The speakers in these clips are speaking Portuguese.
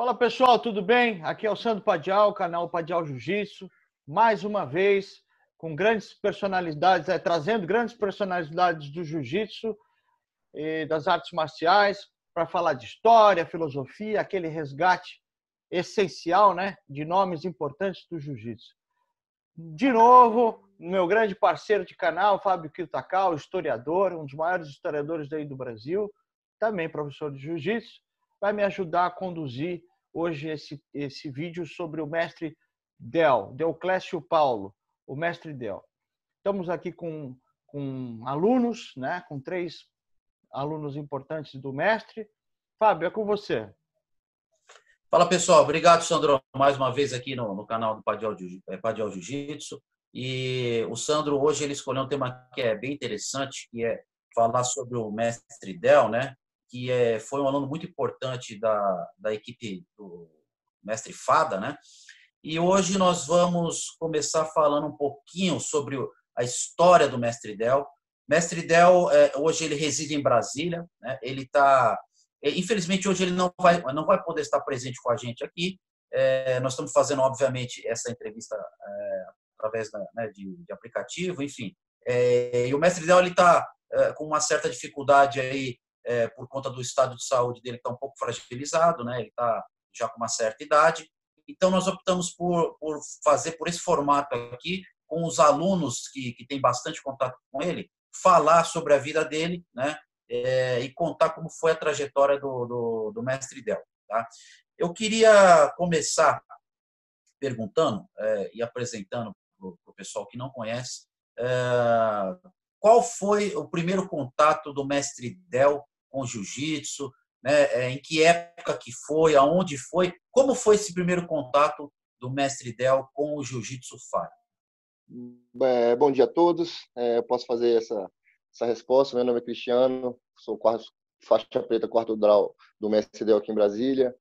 Fala pessoal, tudo bem? Aqui é o Sandro Padial, canal Padial Jiu-Jitsu. Mais uma vez, com grandes personalidades, trazendo grandes personalidades do Jiu-Jitsu e das artes marciais para falar de história, filosofia, aquele resgate essencial, né, de nomes importantes do Jiu-Jitsu. De novo, meu grande parceiro de canal, Fábio Kiyotakawa, historiador, um dos maiores historiadores aí do Brasil, também professor de Jiu-Jitsu, vai me ajudar a conduzir hoje esse vídeo sobre o mestre Deoclésio Paulo, o mestre Del. Estamos aqui com alunos, né, com 3 alunos importantes do mestre. Fábio, é com você. Fala pessoal, obrigado Sandro, mais uma vez aqui no canal do Padial Jiu-Jitsu. E o Sandro hoje ele escolheu um tema que é bem interessante, que é falar sobre o mestre Del, né? Que foi um aluno muito importante da equipe do mestre Fada, né? E hoje nós vamos começar falando um pouquinho sobre a história do mestre Del. Mestre Del, hoje ele reside em Brasília, né? Ele está... Infelizmente, hoje ele não vai poder estar presente com a gente aqui. Nós estamos fazendo, obviamente, essa entrevista através de aplicativo, enfim. E o mestre Del está com uma certa dificuldade aí, por conta do estado de saúde dele, que está um pouco fragilizado, né? Ele está já com uma certa idade. Então, nós optamos por fazer por esse formato aqui, com os alunos que têm bastante contato com ele, falar sobre a vida dele, né? E contar como foi a trajetória do mestre Del. Tá? Eu queria começar perguntando e apresentando para o pessoal que não conhece qual foi o primeiro contato do mestre Del com o jiu-jitsu, né? Em que época que foi, aonde foi, como foi esse primeiro contato do mestre Del com o jiu-jitsu Fada? Bom dia a todos. Eu posso fazer essa resposta. Meu nome é Cristiano, sou faixa preta, quarto grau do mestre Del aqui em Brasília.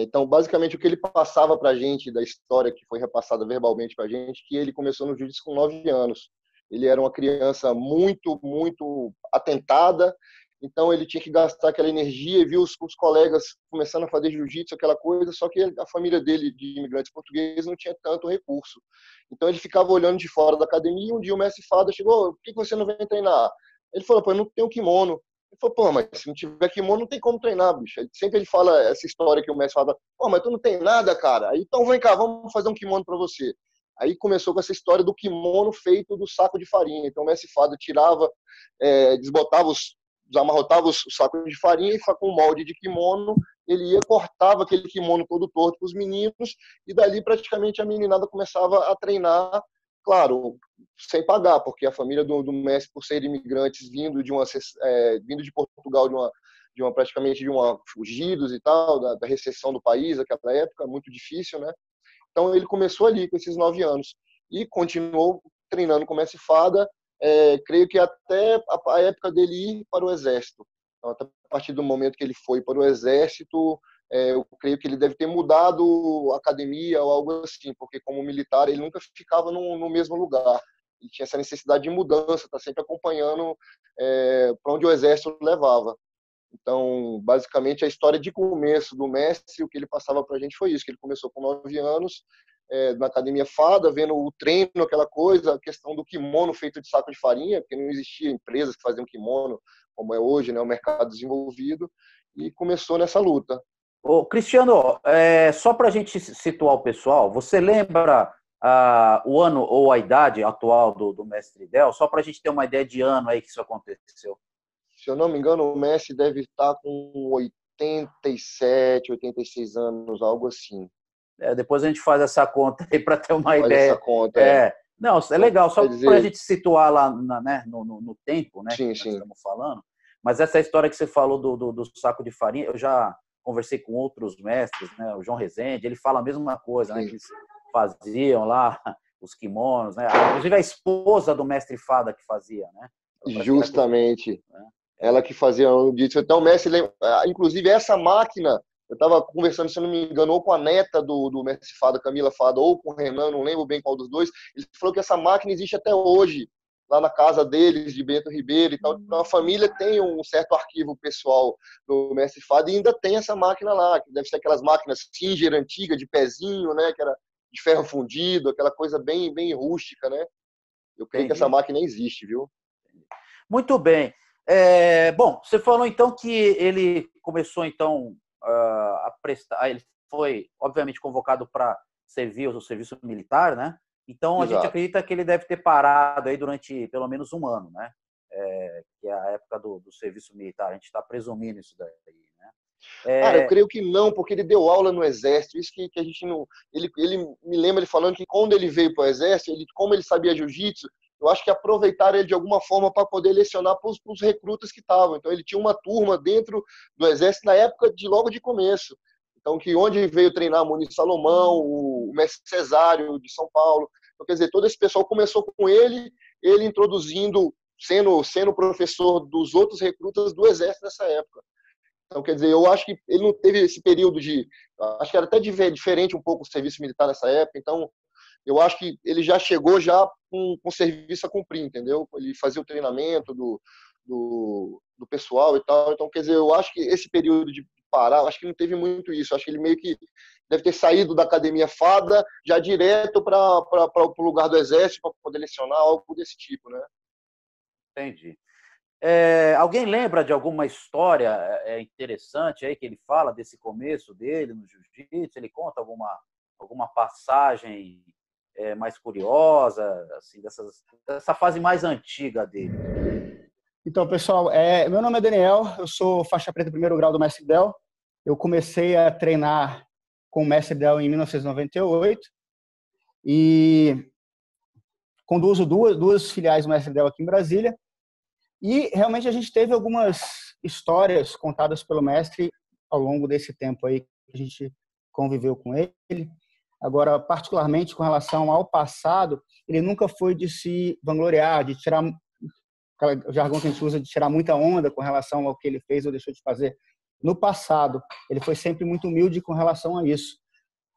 Então, basicamente, o que ele passava para a gente, da história que foi repassada verbalmente para a gente, que ele começou no jiu-jitsu com 9 anos. Ele era uma criança muito, muito atentada, então ele tinha que gastar aquela energia e viu os colegas começando a fazer jiu-jitsu, aquela coisa, só que a família dele, de imigrantes portugueses, não tinha tanto recurso. Então ele ficava olhando de fora da academia e um dia o mestre Fada chegou: por que você não vem treinar? Ele falou: pô, eu não tenho kimono. Ele falou: pô, mas se não tiver kimono não tem como treinar, bicho. Sempre ele fala essa história que o mestre fala: pô, mas tu não tem nada, cara. Aí, então vem cá, vamos fazer um kimono para você. Aí começou com essa história do kimono feito do saco de farinha. Então o mestre Fada tirava, desbotava desamarrotava o saco de farinha e com o molde de kimono ele ia, cortava aquele kimono todo torto para os meninos e dali praticamente a meninada começava a treinar, claro, sem pagar, porque a família do mestre, por ser imigrantes vindo de Portugal, praticamente de uma fugidos e tal, da recessão do país, naquela época, muito difícil, né? Então ele começou ali com esses 9 anos e continuou treinando com o mestre Fada, creio que até a época dele ir para o exército. Então, até a partir do momento que ele foi para o exército, eu creio que ele deve ter mudado a academia ou algo assim, porque como militar ele nunca ficava no mesmo lugar. Ele tinha essa necessidade de mudança, tá sempre acompanhando para onde o exército levava. Então, basicamente, a história de começo do mestre, o que ele passava para a gente foi isso, que ele começou com 9 anos, na academia Fada, vendo o treino, aquela coisa, a questão do kimono feito de saco de farinha, porque não existia empresas que faziam kimono como é hoje, né, o mercado desenvolvido, e começou nessa luta. Ô, Cristiano, só para a gente situar o pessoal, você lembra o ano ou a idade atual do mestre Del? Só para a gente ter uma ideia de ano aí que isso aconteceu. Se eu não me engano, o Messi deve estar com 87, 86 anos, algo assim. Depois a gente faz essa conta aí para ter uma ideia. Essa conta, Não, é legal, só dizer... para a gente situar lá né, no tempo, né, sim, que sim. nós estamos falando. Mas essa história que você falou do saco de farinha, eu já conversei com outros mestres, né, o João Rezende, ele fala a mesma coisa, né, que eles faziam lá os kimonos, né, inclusive a esposa do mestre Fada que fazia, né? Justamente. Ela que fazia o jiu-jitsu. Então, o mestre, inclusive, essa máquina, eu estava conversando, se não me engano, ou com a neta do mestre Fada, Camila Fada, ou com o Renan, não lembro bem qual dos dois. Ele falou que essa máquina existe até hoje. lá na casa deles, de Bento Ribeiro e tal. Então, a família tem um certo arquivo pessoal do Mestre Fada e ainda tem essa máquina lá, que deve ser aquelas máquinas Singer antiga, de pezinho, né? Que era de ferro fundido, aquela coisa bem, bem rústica, né? Eu creio que essa máquina existe, viu? Muito bem. Bom, você falou então que ele começou então a prestar, ele foi obviamente convocado para servir o serviço militar, né? Então a gente acredita que ele deve ter parado aí durante pelo menos um ano, né? Que é a época do serviço militar. A gente está presumindo isso daí, né? Cara, eu creio que não, porque ele deu aula no Exército. Isso que a gente não. Ele me lembra ele falando que quando ele veio para o Exército, como ele sabia jiu-jitsu, eu acho que aproveitaram ele de alguma forma para poder lecionar para os recrutas que estavam. Então, ele tinha uma turma dentro do Exército na época logo de começo. Então, que onde veio treinar Muniz Salomão, o mestre Cesário de São Paulo. Então, quer dizer, todo esse pessoal começou com ele introduzindo, sendo professor dos outros recrutas do Exército nessa época. Então, quer dizer, eu acho que ele não teve esse período de... Acho que era até diferente um pouco o serviço militar nessa época. Então, eu acho que ele já chegou já com serviço a cumprir, entendeu? Ele fazia o treinamento do pessoal e tal. Então, quer dizer, eu acho que esse período de parar, acho que não teve muito isso. Acho que ele meio que deve ter saído da academia Fada já direto para o lugar do Exército para poder lecionar, algo desse tipo, né? Entendi. Alguém lembra de alguma história interessante aí que ele fala desse começo dele no jiu-jitsu? Ele conta alguma passagem mais curiosa, assim, dessa fase mais antiga dele? Então, pessoal, meu nome é Daniel, eu sou faixa preta primeiro grau do Mestre Del. Eu comecei a treinar com o Mestre Del em 1998 e conduzo duas filiais do Mestre Del aqui em Brasília. E realmente a gente teve algumas histórias contadas pelo mestre ao longo desse tempo aí que a gente conviveu com ele. Agora, particularmente com relação ao passado, ele nunca foi de se vangloriar, de tirar, o jargão que a gente usa, de tirar muita onda com relação ao que ele fez ou deixou de fazer no passado. Ele foi sempre muito humilde com relação a isso.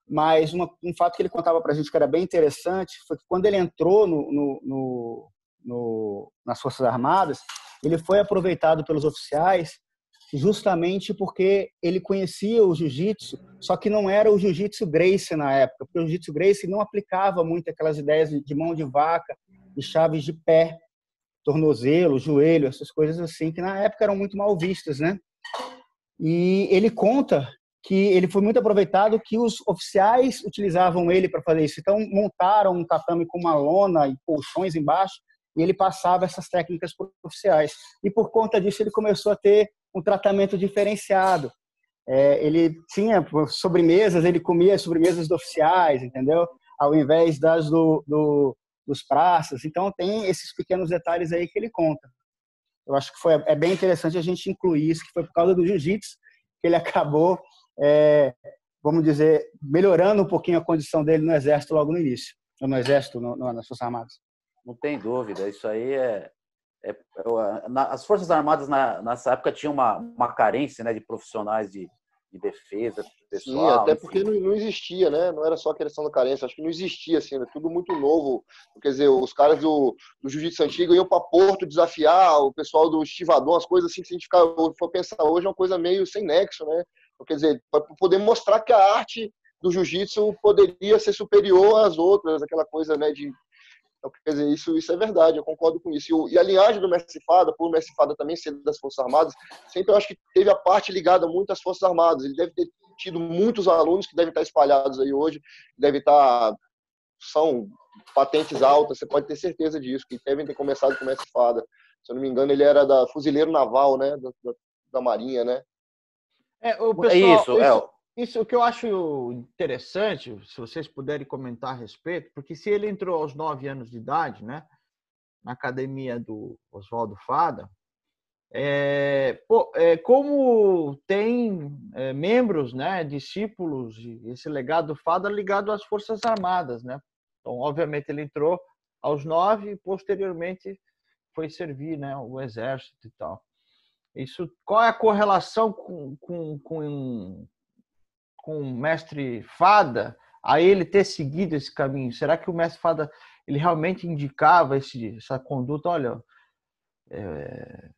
Mas um fato que ele contava para a gente que era bem interessante foi que quando ele entrou nas Forças Armadas, ele foi aproveitado pelos oficiais justamente porque ele conhecia o jiu-jitsu, só que não era o jiu-jitsu Gracie na época, porque o jiu-jitsu Gracie não aplicava muito aquelas ideias de mão de vaca e chaves de pé, tornozelo, joelho, essas coisas assim, que na época eram muito mal vistas, né? E ele conta que ele foi muito aproveitado, que os oficiais utilizavam ele para fazer isso. Então, montaram um tatame com uma lona e colchões embaixo, e ele passava essas técnicas para os oficiais. E por conta disso, ele começou a ter um tratamento diferenciado. Ele tinha sobremesas, ele comia as sobremesas dos oficiais, entendeu? Ao invés das dos praças. Então, tem esses pequenos detalhes aí que ele conta. Eu acho que é bem interessante a gente incluir isso, que foi por causa do jiu-jitsu que ele acabou, vamos dizer, melhorando um pouquinho a condição dele no Exército logo no início. No Exército, nas Forças Armadas. Não tem dúvida, isso aí as Forças Armadas nessa época tinham uma carência, né, de profissionais de defesa pessoal. Sim, até porque não existia, né? Não era só a questão da carência, acho que não existia, assim, era tudo muito novo. Quer dizer, os caras do jiu-jitsu antigo iam para Porto desafiar o pessoal do estivador, as coisas assim, que se a gente for pensar hoje, é uma coisa meio sem nexo, né? Quer dizer, para poder mostrar que a arte do jiu-jitsu poderia ser superior às outras, aquela coisa, né, de... Então, quer dizer, isso é verdade, eu concordo com isso. E a linhagem do Mestre Fada, por o Mestre Fada também ser das Forças Armadas, sempre eu acho que teve a parte ligada muito às Forças Armadas. Ele deve ter tido muitos alunos que devem estar espalhados aí hoje, são patentes altas, você pode ter certeza disso, que devem ter começado com o Mestre Fada. Se eu não me engano, ele era da Fuzileiro Naval, né, da Marinha, né? O pessoal, isso que eu acho interessante, se vocês puderem comentar a respeito, porque se ele entrou aos 9 anos de idade, né, na academia do Oswaldo Fada, como tem membros, né, discípulos, esse legado Fada ligado às Forças Armadas, né? Então, obviamente, ele entrou aos 9 e posteriormente foi servir, né, o Exército e tal. Qual é a correlação com o mestre Fada a ele ter seguido esse caminho? Será que o mestre Fada ele realmente indicava essa conduta, olha,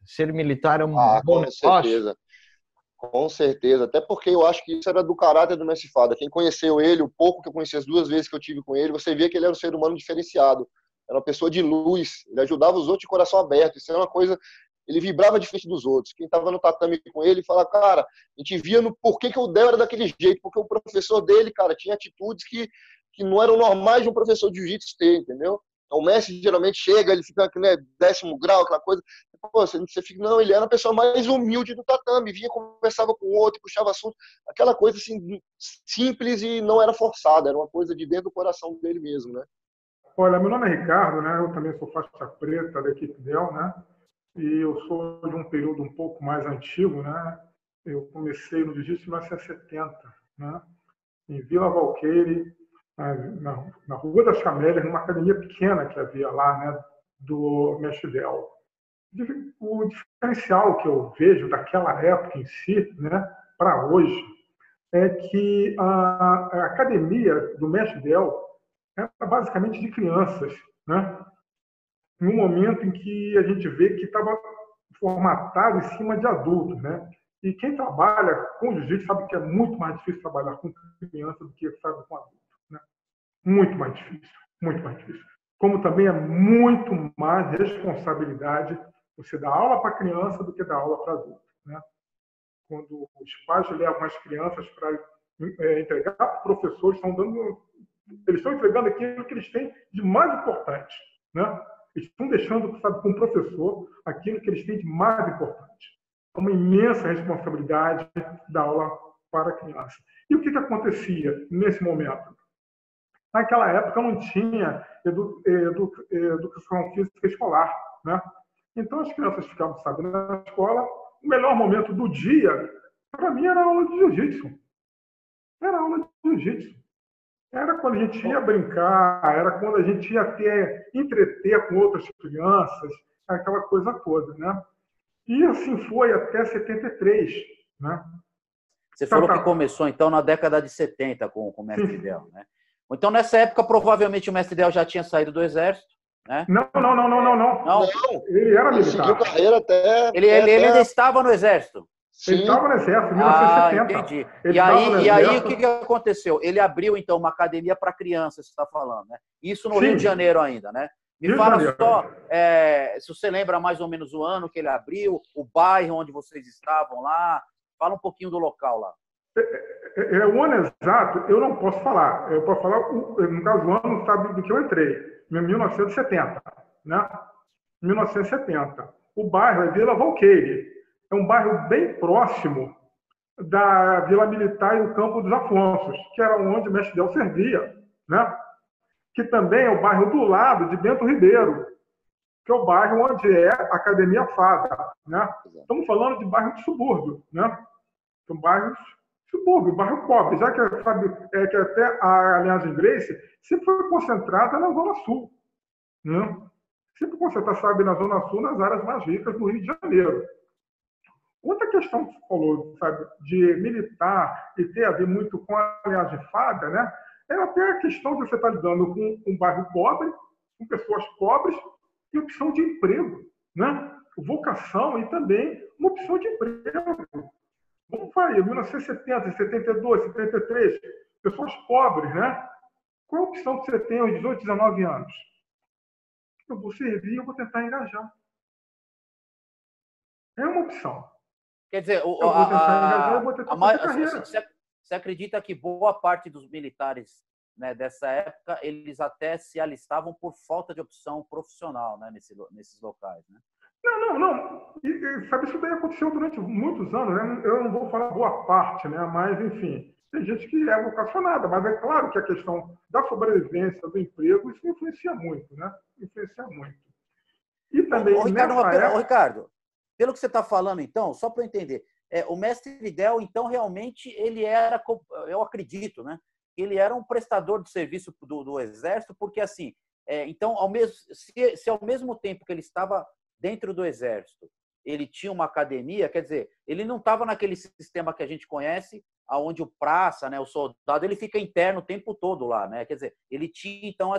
ser militar é um bom negócio? Certeza. Com certeza, até porque eu acho que isso era do caráter do mestre Fada. Quem conheceu ele, o pouco que eu conheci, as 2 vezes que eu tive com ele, você via que ele era um ser humano diferenciado. Era uma pessoa de luz, ele ajudava os outros de coração aberto. Isso era uma coisa, ele vibrava diferente dos outros. Quem estava no tatame com ele falava, cara, a gente via no porquê que o Del era daquele jeito, porque o professor dele, cara, tinha atitudes que não eram normais de um professor de jiu-jitsu ter, entendeu? Então, o mestre geralmente chega, ele fica, né, 10º grau, aquela coisa. Pô, você fica, não, ele era a pessoa mais humilde do tatame, vinha, conversava com o outro, puxava assunto, aquela coisa assim, simples e não era forçada, era uma coisa de dentro do coração dele mesmo, né? Olha, meu nome é Ricardo, né? Eu também sou faixa preta da equipe Del, né? E eu sou de um período um pouco mais antigo, né? Eu comecei no jiu-jitsu em 1970, né? Em Vila Valqueire, na Rua das Camélias, numa academia pequena que havia lá, né? Do mestre Del. O diferencial que eu vejo daquela época em si, né? Para hoje, é que a academia do mestre Del era basicamente de crianças, né? Em um momento em que a gente vê que estava formatado em cima de adultos, né? E quem trabalha com jiu-jitsu sabe que é muito mais difícil trabalhar com criança do que sabe com adulto, né? Muito mais difícil, muito mais difícil. Como também é muito mais responsabilidade você dar aula para criança do que dar aula para adulto, né? Quando os pais levam as crianças para entregar para o professor, eles estão entregando aquilo que eles têm de mais importante, né? Eles estão deixando, sabe, com o professor aquilo que eles têm de mais importante. É uma imensa responsabilidade da aula para a criança. E o que acontecia nesse momento? Naquela época não tinha educação física escolar, né? Então as crianças ficavam, sabe, na escola. O melhor momento do dia, para mim, era a aula de jiu-jitsu. Era a aula de jiu-jitsu. Era quando a gente ia brincar, era quando a gente ia entreter com outras crianças, aquela coisa toda, né? E assim foi até 73, né? Você falou que começou, então, na década de 70 com o mestre Del, né? Então, nessa época, provavelmente o mestre Del já tinha saído do exército, né? Não. Ele era militar. Ele seguiu carreira até... Ele ainda estava no exército? Sim. Ele estava no exército, em 1970. Entendi. E aí, o que aconteceu? Ele abriu, então, uma academia para crianças, você está falando, né? Isso no Rio de Janeiro ainda, né? Me fala só, se você lembra mais ou menos o ano que ele abriu, o bairro onde vocês estavam lá. Fala um pouquinho do local lá. O ano exato, eu não posso falar. Eu posso falar, no caso, o ano, sabe, do que eu entrei, em 1970, né? 1970. O bairro é Vila Valqueire. É um bairro bem próximo da Vila Militar e do Campo dos Afonsos, que era onde o mestre Del servia, né? Que também é o bairro do lado de Bento Ribeiro, que é o bairro onde é a Academia Fada, né? Estamos falando de bairro de subúrbio, né? São bairros subúrbio, bairro pobre, já que, sabe, que até a linhagem Gracie sempre foi concentrada na Zona Sul, né? Sempre concentrada, sabe, na Zona Sul, nas áreas mais ricas do Rio de Janeiro. Outra questão que você falou, sabe, de militar e ter a ver muito com a linhagem Fada, né? É até a questão de você estar lidando com um bairro pobre, com pessoas pobres e opção de emprego, né? Vocação e também uma opção de emprego. Como vai? 1970, 72, 73, pessoas pobres, né? Qual é a opção que você tem aos 18, 19 anos? Eu vou servir, eu vou tentar engajar. É uma opção. Quer dizer, você acredita que boa parte dos militares, né, dessa época, eles até se alistavam por falta de opção profissional, né, nesses locais, né? Não. E, sabe, isso daí aconteceu durante muitos anos, né? Eu não vou falar boa parte, né? Mas, enfim, tem gente que é vocacionada, mas é claro que a questão da sobrevivência, do emprego, isso influencia muito, né? Influencia muito. E também, Ricardo, pelo que você está falando, então, só para eu entender, o mestre Del, então, realmente, ele era, eu acredito, né? Ele era um prestador de serviço do Exército, porque, assim, então, se ao mesmo tempo que ele estava dentro do Exército, ele tinha uma academia, quer dizer, ele não estava naquele sistema que a gente conhece, onde o praça, né, o soldado, ele fica interno o tempo todo lá, né? Quer dizer, ele tinha, então,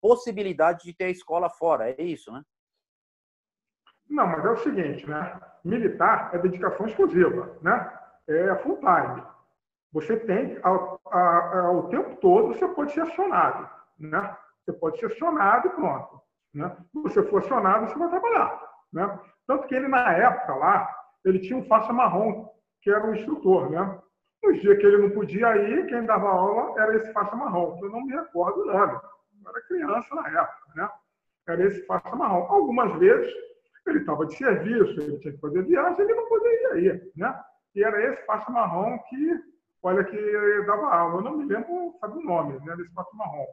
possibilidade de ter a escola fora, é isso, né? Não, mas é o seguinte, né? Militar é dedicação exclusiva, né? É full time. Você tem, ao tempo todo, você pode ser acionado, né? Você pode ser acionado e pronto, né? Se você for acionado, você vai trabalhar, né? Tanto que ele, na época lá, ele tinha um faixa marrom, que era o instrutor, né? Nos dias que ele não podia ir, quem dava aula era esse faixa marrom, que eu não me recordo o nome. Eu era criança na época, né? Era esse faixa marrom. Algumas vezes, ele estava de serviço, ele tinha que fazer viagem, ele não poderia ir, né? E era esse faixa marrom que, olha, que dava aula. Eu não me lembro, sabe o nome, né, desse faixa marrom.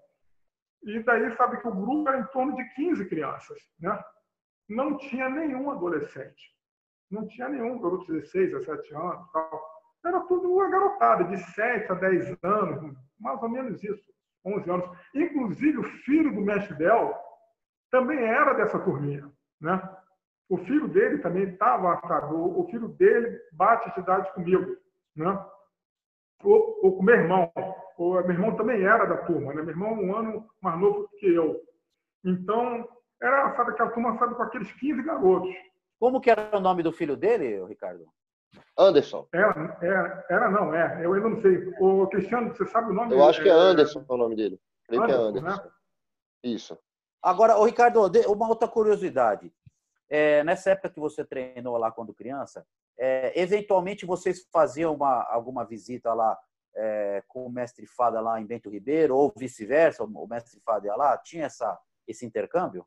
E daí, sabe que o grupo era em torno de 15 crianças, né? Não tinha nenhum adolescente. Não tinha nenhum garoto de 16, 17 anos, tal. Era tudo uma garotada, de 7 a 10 anos, mais ou menos isso, 11 anos. Inclusive, o filho do mestre Del também era dessa turminha, né? O filho dele também estava, sabe? O filho dele bate de idade comigo, né? Ou com meu irmão. Meu irmão também era da turma, né? Meu irmão é um ano mais novo que eu. Então, era, sabe, aquela turma, sabe, com aqueles 15 garotos. Como que era o nome do filho dele, Ricardo? Anderson. Não, eu ainda não sei. O Cristiano, você sabe o nome? Eu acho que é Anderson o nome dele. Creio que é Anderson. Né? Isso. Agora, Ricardo, uma outra curiosidade. Nessa época que você treinou lá quando criança, eventualmente vocês faziam alguma visita lá com o mestre Fada lá em Bento Ribeiro, ou vice-versa, o mestre Fada ia lá? Tinha esse intercâmbio?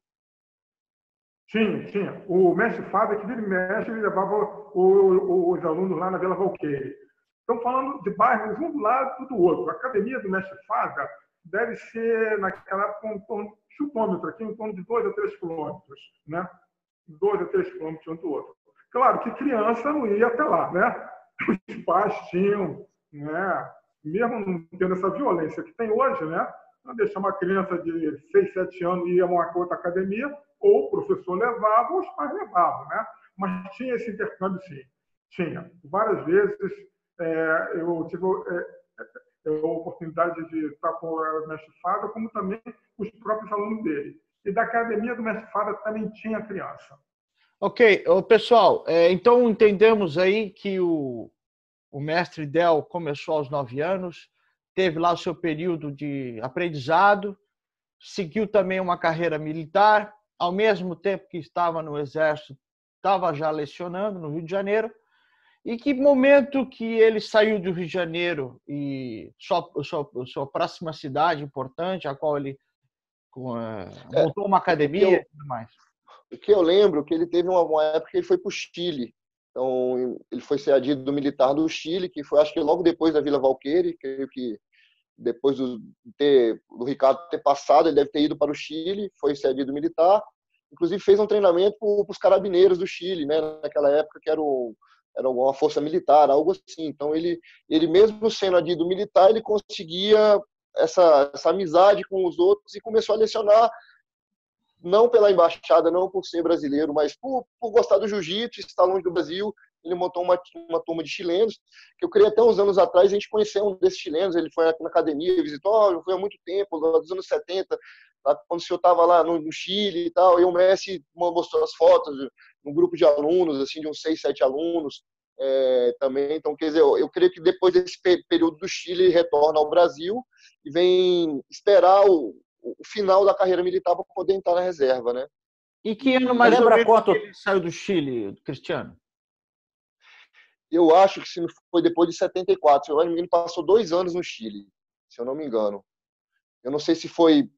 Tinha. O mestre Fábio, que vira e mexe, ele levava os alunos lá na Vila Valqueire. Estamos falando de bairros um do lado do outro. A academia do mestre Fábio deve ser, naquela época, um torno de chutômetro, aqui, em torno de 2 a 3 quilômetros, né? 2 a 3 quilômetros um do outro. Claro que criança não ia até lá, né? Os pais tinham, né? Mesmo não tendo essa violência que tem hoje, né? Não deixar uma criança de 6, 7 anos ir a uma outra academia, ou o professor levava, ou os pais levavam, né? Mas tinha esse intercâmbio, sim. Tinha. Várias vezes eu tive a oportunidade de estar com o mestre Fada, como também os próprios alunos dele. E da academia do mestre Fada também tinha criança. Ok. Pessoal, então entendemos aí que o mestre Del começou aos 9 anos, teve lá o seu período de aprendizado, seguiu também uma carreira militar, ao mesmo tempo que estava no Exército, estava já lecionando no Rio de Janeiro. E que momento que ele saiu do Rio de Janeiro e sua próxima cidade importante, a qual ele montou uma academia e tudo mais? O que eu lembro é que ele teve uma época que ele foi para o Chile. Então, ele foi ser adido militar do Chile, que foi, acho que logo depois da Vila Valqueire, creio que depois do Ricardo ter passado, ele deve ter ido para o Chile, foi ser adido militar. Inclusive, fez um treinamento para os carabineiros do Chile, né? Naquela época, que era uma força militar, algo assim. Então, ele mesmo sendo adido militar, ele conseguia essa amizade com os outros e começou a lecionar, não pela embaixada, não por ser brasileiro, mas por gostar do jiu-jitsu, estar longe do Brasil. Ele montou uma turma de chilenos, que eu creio até uns anos atrás a gente conheceu um desses chilenos. Ele foi aqui na academia, visitou, foi há muito tempo, nos anos 70, quando o senhor estava lá no Chile e tal, e o Messi mostrou as fotos de um grupo de alunos, assim, de uns 6, 7 alunos também. Então, quer dizer, eu creio que depois desse período do Chile, ele retorna ao Brasil e vem esperar o final da carreira militar para poder entrar na reserva, né? E que ano mais ou menos que ele saiu do Chile, Cristiano? Eu acho que se não foi depois de 74. Se eu não me engano, passou 2 anos no Chile, se eu não me engano. Eu não sei se foi...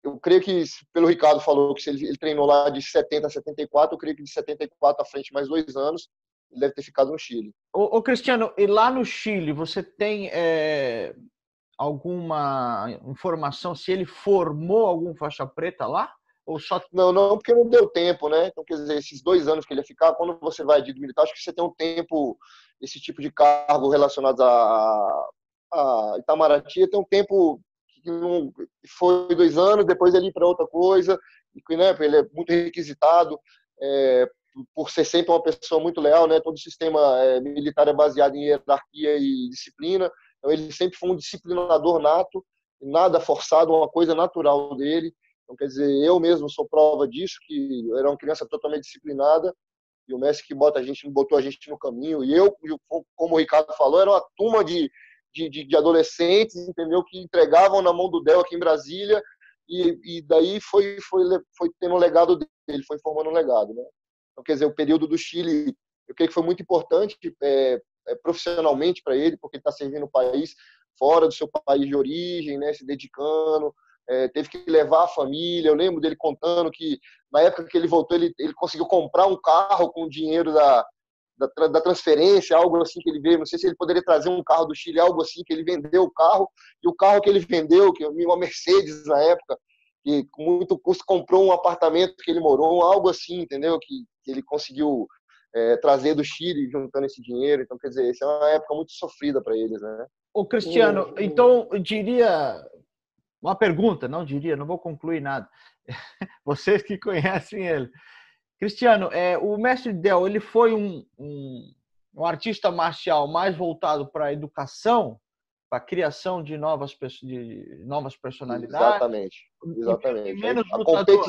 Eu creio que, pelo Ricardo falou, que se ele treinou lá de 70 a 74, eu creio que de 74 à frente, mais 2 anos, ele deve ter ficado no Chile. Ô Cristiano, e lá no Chile, você tem alguma informação se ele formou algum faixa preta lá? Ou só... Não, porque não deu tempo, né? Então, quer dizer, esses 2 anos que ele ia ficar, quando você vai de militar, acho que você tem um tempo, esse tipo de cargo relacionado a Itamaraty, tem um tempo que não foi 2 anos, depois ele ir para outra coisa, e, né, ele é muito requisitado, por ser sempre uma pessoa muito leal, né? Todo o sistema militar é baseado em hierarquia e disciplina, então ele sempre foi um disciplinador nato, nada forçado, uma coisa natural dele. Então, quer dizer, eu mesmo sou prova disso, que eu era uma criança totalmente disciplinada, e o mestre que botou a gente no caminho. E eu, como o Ricardo falou, era uma turma de adolescentes, entendeu? Que entregavam na mão do Del aqui em Brasília, e daí foi tendo um legado dele, foi formando um legado, né? Então, quer dizer, o período do Chile, eu creio que foi muito importante profissionalmente para ele, porque ele está servindo o país fora do seu país de origem, né? Se dedicando, teve que levar a família. Eu lembro dele contando que na época que ele voltou, ele conseguiu comprar um carro com o dinheiro da transferência, algo assim que ele veio. Não sei se ele poderia trazer um carro do Chile, algo assim, que ele vendeu o carro, e o carro que ele vendeu, que uma Mercedes na época, que com muito custo comprou um apartamento que ele morou, algo assim, entendeu? Que ele conseguiu trazer do Chile, juntando esse dinheiro. Então, quer dizer, essa é uma época muito sofrida para eles, né? Ô, Cristiano, então, eu diria... Uma pergunta, não vou concluir nada. Vocês que conhecem ele. Cristiano, o mestre Del, ele foi um artista marcial mais voltado para a educação, para a criação de novas personalidades? Exatamente. E menos lutador,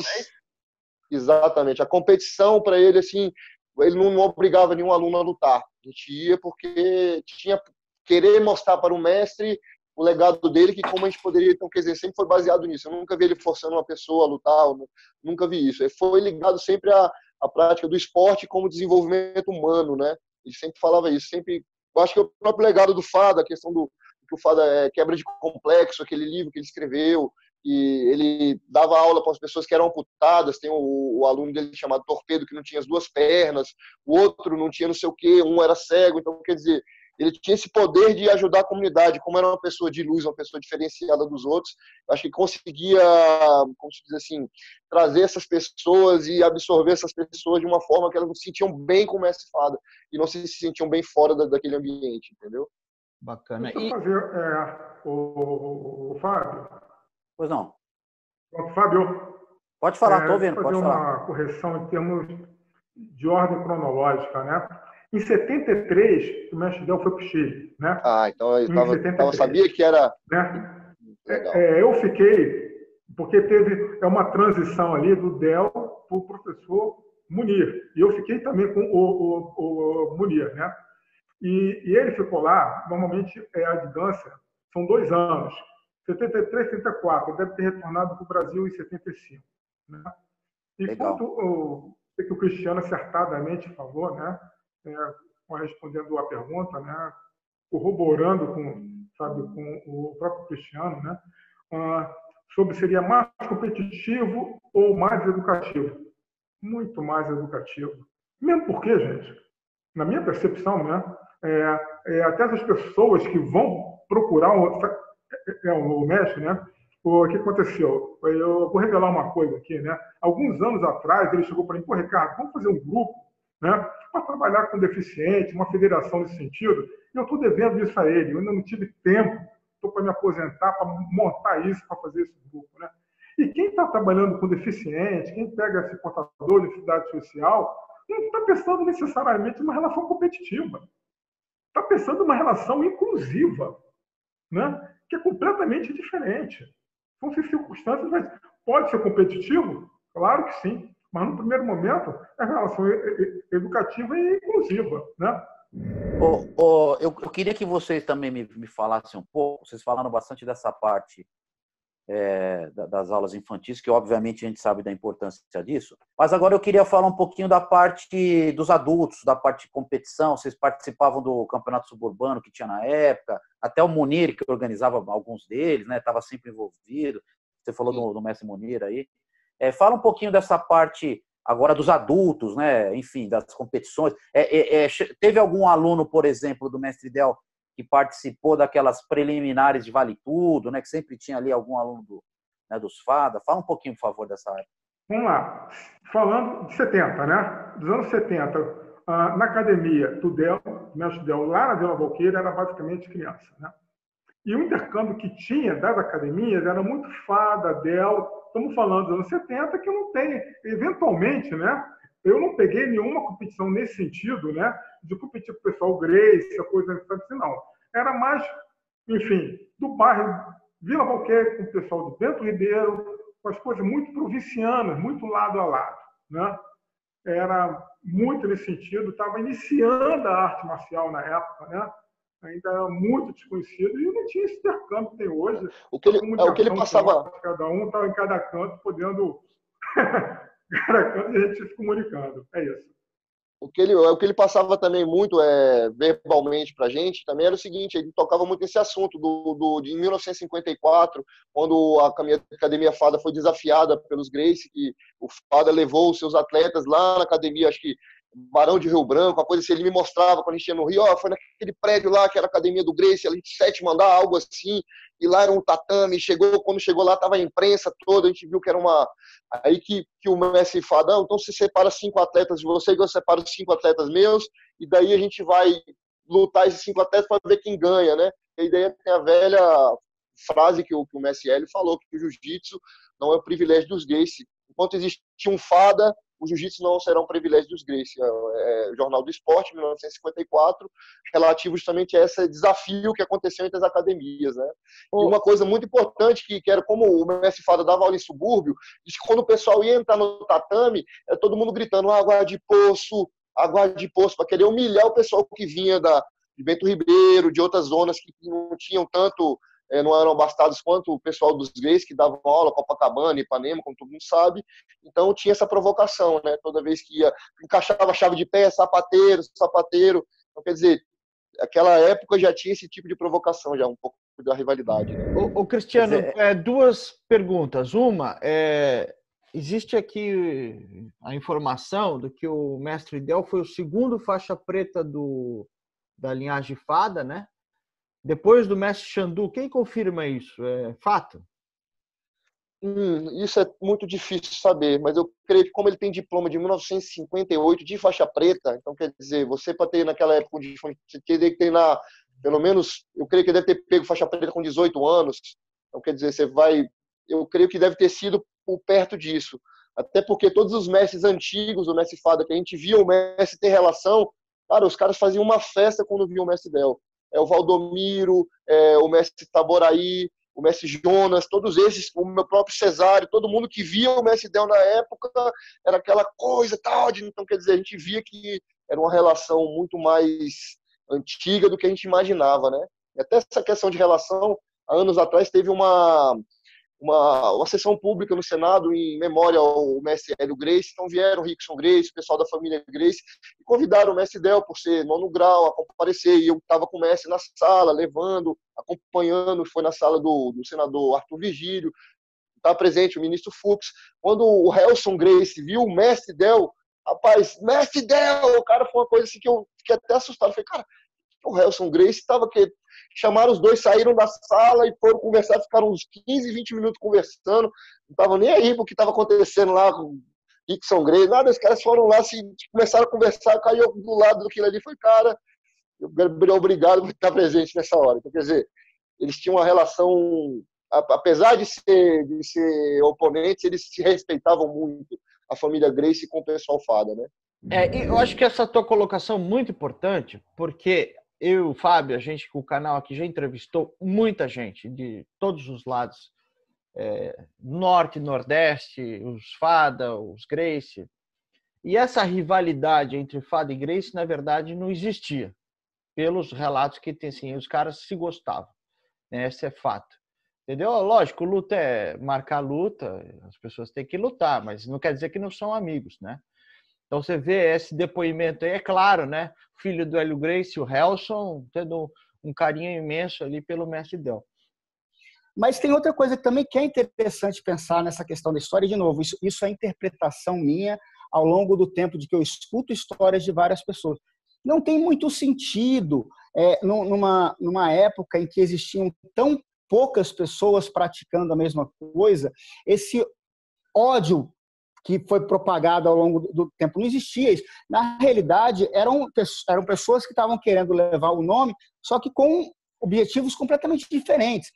Exatamente. A competição para ele, assim, ele não obrigava nenhum aluno a lutar. A gente ia porque tinha querer mostrar para o mestre o legado dele, que como a gente poderia, então, quer dizer, sempre foi baseado nisso. Eu nunca vi ele forçando uma pessoa a lutar, nunca vi isso. Ele foi ligado sempre à prática do esporte como desenvolvimento humano, né? Ele sempre falava isso, sempre. Eu acho que o próprio legado do Fada, a questão do que o Fada quebra de complexo, aquele livro que ele escreveu, e ele dava aula para as pessoas que eram amputadas. Tem o aluno dele chamado Torpedo, que não tinha as duas pernas, o outro não tinha não sei o quê, um era cego. Então, quer dizer, ele tinha esse poder de ajudar a comunidade. Como era uma pessoa de luz, uma pessoa diferenciada dos outros, acho que conseguia, como se diz assim, trazer essas pessoas e absorver essas pessoas de uma forma que elas se sentiam bem com o mestre Fada e não se sentiam bem fora daquele ambiente, entendeu? Bacana. Deixa eu fazer o Fábio. Pois não. Pronto, Fábio. Pode falar, estou ouvindo, pode falar. Fazer uma correção em termos de ordem cronológica, né? Em 73, o mestre Del foi para o Chile, né? Então eu sabia que era... Né? Eu fiquei, porque é uma transição ali do Del para o professor Munir. E eu fiquei também com o Munir, né? E ele ficou lá, normalmente a distância são 2 anos, 73, 74, ele deve ter retornado para o Brasil em 75. Né? E quanto que o Cristiano acertadamente falou, né? Respondendo a pergunta, né? Corroborando com o próprio Cristiano, né? Sobre seria mais competitivo ou mais educativo. Muito mais educativo. Mesmo porque, gente, na minha percepção, né? Até as pessoas que vão procurar o mestre, né? O que aconteceu? Eu vou revelar uma coisa aqui, né? Alguns anos atrás, ele chegou para mim: pô, Ricardo, vamos fazer um grupo, né, para trabalhar com deficiente, uma federação nesse sentido. E eu estou devendo isso a ele. Eu ainda não tive tempo, estou para me aposentar, para montar isso, para fazer esse grupo, né? E quem está trabalhando com deficiente, quem pega esse portador de necessidade social, não está pensando necessariamente numa relação competitiva. Está pensando numa relação inclusiva, né? Que é completamente diferente. São circunstâncias, mas pode ser competitivo? Claro que sim. Mas, no primeiro momento, é relação educativa e inclusiva, né? Eu queria que vocês também me falassem um pouco. Vocês falaram bastante dessa parte das aulas infantis, que obviamente a gente sabe da importância disso. Mas agora eu queria falar um pouquinho da parte dos adultos, da parte de competição. Vocês participavam do campeonato suburbano que tinha na época, até o Munir, que organizava alguns deles, né? Estava sempre envolvido. Você falou do mestre Munir aí. Fala um pouquinho dessa parte agora dos adultos, né? Enfim, das competições. Teve algum aluno, por exemplo, do mestre Del, que participou daquelas preliminares de Vale Tudo, né? Que sempre tinha ali algum aluno dos Fada. Fala um pouquinho, por favor, dessa área. Vamos lá. Falando de 70, né? Dos anos 70, na academia do Del, mestre Del, lá na Vila Valqueira, era basicamente criança, né? E o intercâmbio que tinha das academias era muito Fada, Del. Estamos falando dos anos 70, que não tem, eventualmente, né? Eu não peguei nenhuma competição nesse sentido, né? De competir com o pessoal Grace, coisa assim, não. Era mais, enfim, do bairro Vila Valqueira, com o pessoal do Bento Ribeiro, as coisas muito provincianas, muito lado a lado, né? Era muito nesse sentido, estava iniciando a arte marcial na época, né? Ainda era muito desconhecido e não tinha esse intercâmbio que tem hoje. O que ele passava... Cada um estava em cada canto, podendo... cada canto a gente se comunicando. É isso. O que ele passava também muito verbalmente para a gente também era o seguinte: ele tocava muito nesse assunto de 1954, quando a Academia Fada foi desafiada pelos Gracie, que o Fada levou os seus atletas lá na academia, acho que Barão de Rio Branco, uma coisa assim. Ele me mostrava quando a gente ia no Rio, foi naquele prédio lá que era a academia do Gracie, ali de sétimo andar, algo assim, e lá era um tatame. Quando chegou lá, estava a imprensa toda, a gente viu que era uma... Aí que o mestre fala: então você separa 5 atletas de você, eu separo 5 atletas meus, e daí a gente vai lutar esses 5 atletas para ver quem ganha, né? E daí tem a velha frase que o mestre Hélio falou, que o jiu-jitsu não é um privilégio dos Gracie. Enquanto existe um Fada, o jiu-jitsu não será um privilégio dos Gracie. É o Jornal do Esporte, 1954, relativo justamente a esse desafio que aconteceu entre as academias, né? E uma coisa muito importante, que era como o mestre Fada dava aula em subúrbio, diz que quando o pessoal ia entrar no tatame, era todo mundo gritando água de poço, para querer humilhar o pessoal que vinha de Bento Ribeiro, de outras zonas que não tinham tanto... não eram abastados quanto o pessoal dos Gracie, que davam aula, Copacabana, Ipanema, como todo mundo sabe. Então tinha essa provocação, né? Toda vez que ia, encaixava a chave de pé, sapateiro. Então, quer dizer, aquela época já tinha esse tipo de provocação, já um pouco da rivalidade. Né? O Cristiano, 2 perguntas. Uma, existe aqui a informação de que o mestre Del foi o segundo faixa preta da linhagem Fada, né? Depois do mestre Chandu, quem confirma isso? É fato? Isso é muito difícil saber, mas eu creio que como ele tem diploma de 1958 de faixa preta, então quer dizer, você para ter naquela época, você teria que ter pelo menos, eu creio que deve ter pego faixa preta com 18 anos, então quer dizer, eu creio que deve ter sido por perto disso, até porque todos os mestres antigos, o mestre Fada, que a gente via o mestre ter relação, cara, os caras faziam uma festa quando viam o mestre Del. O Valdomiro, o mestre Taboraí, o mestre Jonas, todos esses, o meu próprio Cesário, todo mundo que via o mestre Del na época, era aquela coisa tal. Então, quer dizer, a gente via que era uma relação muito mais antiga do que a gente imaginava, né? E até essa questão de relação, há anos atrás teve uma sessão pública no Senado em memória ao mestre Hélio Gracie. Então vieram o Rickson Gracie, o pessoal da família Gracie, e convidaram o mestre Del, por ser 9º grau, a comparecer. E eu estava com o mestre na sala, acompanhando, foi na sala do senador Arthur Vigílio, estava presente o ministro Fux. Quando o Helson Gracie viu o mestre Del, rapaz, mestre Del, o cara, foi uma coisa assim que eu fiquei até assustado. Eu falei, cara, o Helson Gracie estava que chamaram os dois, saíram da sala e foram conversar, ficaram uns 15, 20 minutos conversando, não estavam nem aí pro que estava acontecendo lá com o Rickson Gracie, nada, os caras foram lá, começaram a conversar, caiu do lado daquilo ali, foi, cara, obrigado por estar presente nessa hora. Então, quer dizer, eles tinham uma relação, apesar de ser oponentes, eles se respeitavam muito, a família Gracie com o pessoal Fada, né? Eu acho que essa tua colocação é muito importante, porque eu e o Fábio, a gente com o canal aqui já entrevistou muita gente de todos os lados, norte, nordeste, os Fada, os Gracie. E essa rivalidade entre Fada e Gracie, na verdade, não existia. Pelos relatos que tem, assim, os caras se gostavam. Né? Esse é fato. Entendeu? Lógico, luta é marcar luta, as pessoas têm que lutar, mas não quer dizer que não são amigos, né? Então você vê esse depoimento aí, é claro, né? O filho do Hélio Gracie, o Helson, tendo um carinho imenso ali pelo mestre Del. Mas tem outra coisa também que é interessante pensar nessa questão da história. De novo, isso é interpretação minha ao longo do tempo de que eu escuto histórias de várias pessoas. Não tem muito sentido numa época em que existiam tão poucas pessoas praticando a mesma coisa, esse ódio que foi propagado ao longo do tempo. Não existia isso. Na realidade, eram pessoas que estavam querendo levar o nome, só que com objetivos completamente diferentes.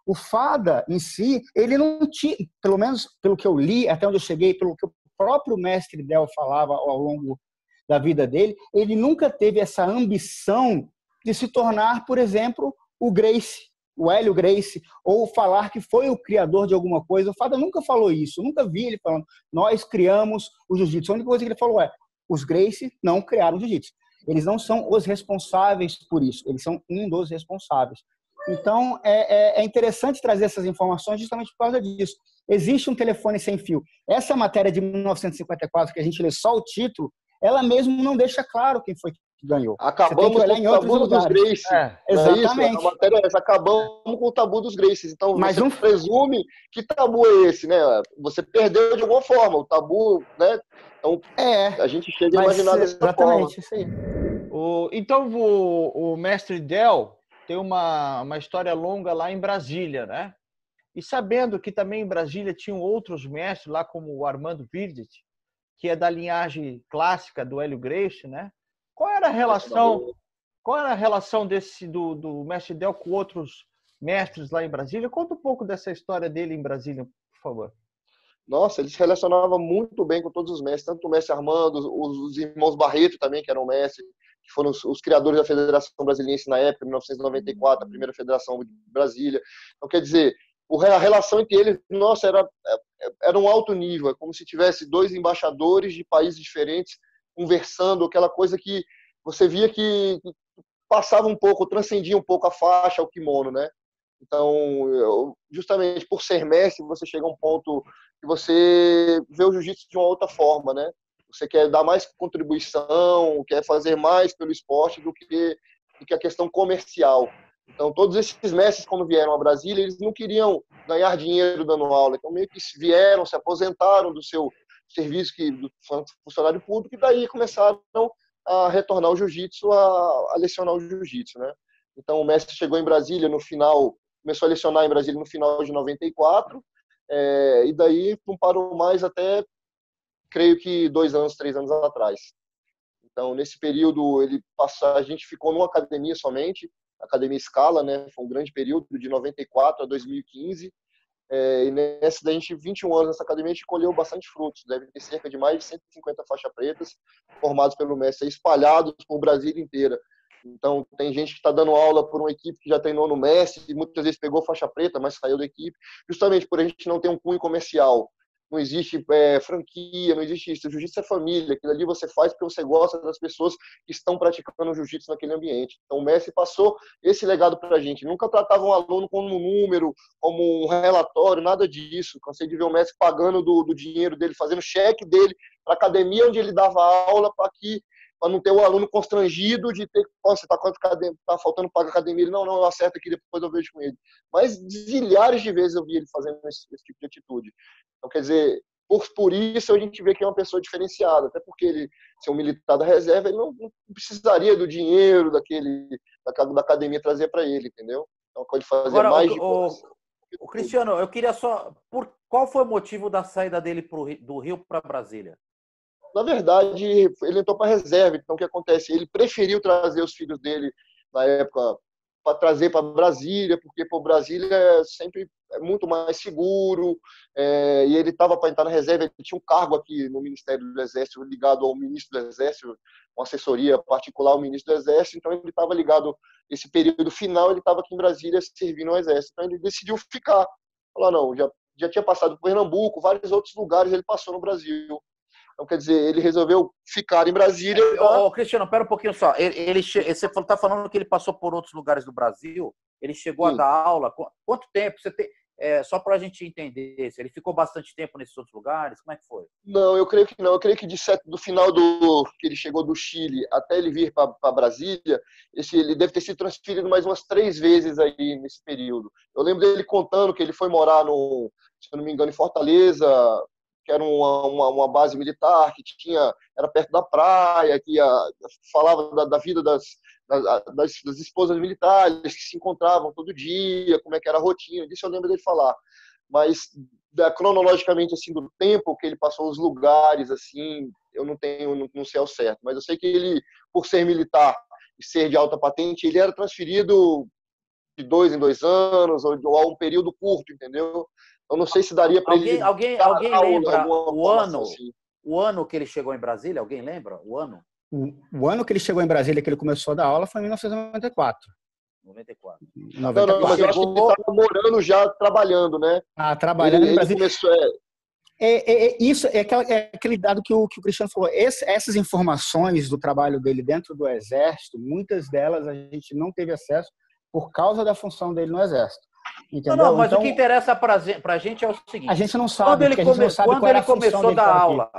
O Fada, em si, ele não tinha, pelo menos pelo que eu li, até onde eu cheguei, pelo que o próprio mestre Del falava ao longo da vida dele, ele nunca teve essa ambição de se tornar, por exemplo, o Gracie. o Hélio Gracie, ou falar que foi o criador de alguma coisa. O Fábio nunca falou isso, eu nunca vi ele falando, nós criamos o jiu-jitsu. A única coisa que ele falou é, os Gracie não criaram o jiu-jitsu. Eles não são os responsáveis por isso, eles são um dos responsáveis. Então, é interessante trazer essas informações justamente por causa disso. Existe um telefone sem fio. Essa matéria de 1954, que a gente lê só o título, ela mesmo não deixa claro quem foi que ganhou. Acabamos com o tabu dos Gracie. Exatamente. A matéria é essa, acabamos com o tabu dos Gracies. Então, você presume que tabu é esse, né? Você perdeu de alguma forma o tabu, né? Então, a gente chega a imaginar dessa forma. Exatamente, isso aí. Então, o mestre Del tem uma história longa lá em Brasília, né? E sabendo que também em Brasília tinham outros mestres lá, como o Armando Virdet, que é da linhagem clássica do Hélio Gracie, né? Qual era a relação do mestre Del com outros mestres lá em Brasília? Conta um pouco dessa história dele em Brasília, por favor. Nossa, ele se relacionava muito bem com todos os mestres, tanto o mestre Armando, os irmãos Barreto também, que eram mestres, que foram os criadores da Federação Brasiliense na época, em 1994, a primeira federação de Brasília. Então, quer dizer, a relação entre eles, nossa, era um alto nível, é como se tivesse dois embaixadores de países diferentes conversando, aquela coisa que você via que passava um pouco, transcendia um pouco a faixa, o kimono, né? Então, justamente por ser mestre, você chega a um ponto que você vê o jiu-jitsu de uma outra forma, né? Você quer dar mais contribuição, quer fazer mais pelo esporte do que a questão comercial. Então, todos esses mestres, quando vieram a Brasília, eles não queriam ganhar dinheiro dando aula. Então, meio que vieram, se aposentaram do seu serviço do funcionário público e daí começaram a retornar ao jiu-jitsu, a lecionar o jiu-jitsu, né? Então, o mestre chegou em Brasília no final, começou a lecionar em Brasília no final de 94, e daí não parou mais até, creio que 2 anos, 3 anos atrás. Então, nesse período, a gente ficou numa academia somente, Academia Scala, né? Foi um grande período, de 94 a 2015. E nessa, a gente, 21 anos nessa academia, a gente colheu bastante frutos. Deve ter cerca de mais de 150 faixas pretas formados pelo mestre, espalhados por Brasília inteira. Então, tem gente que está dando aula por uma equipe que já treinou no mestre, e muitas vezes pegou faixa preta, mas saiu da equipe, justamente por a gente não ter um cunho comercial. Não existe franquia, não existe isso. O jiu-jitsu é família, aquilo ali você faz porque você gosta das pessoas que estão praticando o jiu-jitsu naquele ambiente. Então, o mestre passou esse legado para a gente. Nunca tratava um aluno como um número, como um relatório, nada disso. Cansei de ver o mestre pagando do dinheiro dele, fazendo cheque dele para a academia onde ele dava aula, para não ter o aluno constrangido de ter, você tá faltando pagar a academia, ele, não, eu acerto aqui, depois eu vejo com ele. Mas zilhares de vezes eu vi ele fazendo esse tipo de atitude. Então, quer dizer, por isso a gente vê que é uma pessoa diferenciada, até porque ele, ser um militar da reserva, ele não precisaria do dinheiro da academia trazer para ele, entendeu? Então, ele fazia agora, mais o Cristiano, eu queria só... Qual foi o motivo da saída dele do Rio para Brasília? Na verdade, ele entrou para a reserva. Então, o que acontece? Ele preferiu trazer os filhos dele, na época, para trazer para Brasília, porque Brasília sempre é muito mais seguro, e ele estava para entrar na reserva, ele tinha um cargo aqui no Ministério do Exército, ligado ao ministro do Exército, uma assessoria particular ao ministro do Exército, então ele estava ligado, esse período final, ele estava aqui em Brasília servindo ao Exército, então ele decidiu ficar. Falou, não, já tinha passado por Pernambuco, vários outros lugares ele passou no Brasil. Então, quer dizer, ele resolveu ficar em Brasília. Cristiano, pera um pouquinho só. Você está falando que ele passou por outros lugares do Brasil, ele chegou a dar aula. Quanto tempo você tem? Só para a gente entender, ele ficou bastante tempo nesses outros lugares? Como é que foi? Não, eu creio que não. Eu creio que do final que ele chegou do Chile até ele vir para Brasília, ele deve ter sido transferido mais umas 3 vezes aí nesse período. Eu lembro dele contando que ele foi morar se eu não me engano, em Fortaleza, que era uma base militar, que era perto da praia, que falava da vida das esposas militares, que se encontravam todo dia, como é que era a rotina, disso eu lembro dele falar. Mas, cronologicamente, assim, do tempo que ele passou, os lugares, assim, eu não sei ao certo. Mas eu sei que ele, por ser militar e ser de alta patente, ele era transferido de 2 em 2 anos, ou a um período curto, entendeu? Eu não sei se daria para ele... Alguém lembra o ano que ele chegou em Brasília? Alguém lembra o ano? O ano que ele chegou em Brasília, que ele começou a dar aula, foi em 1994. 94. Não, mas eu acho que ele estava morando já, trabalhando, né? Trabalhando em Brasília. Começou, Isso é aquele dado que o Cristiano falou. Essas informações do trabalho dele dentro do Exército, muitas delas a gente não teve acesso por causa da função dele no Exército. Entendeu? Não, mas então, o que interessa para a gente é o seguinte. A gente não sabe, quando ele começou a dar aula.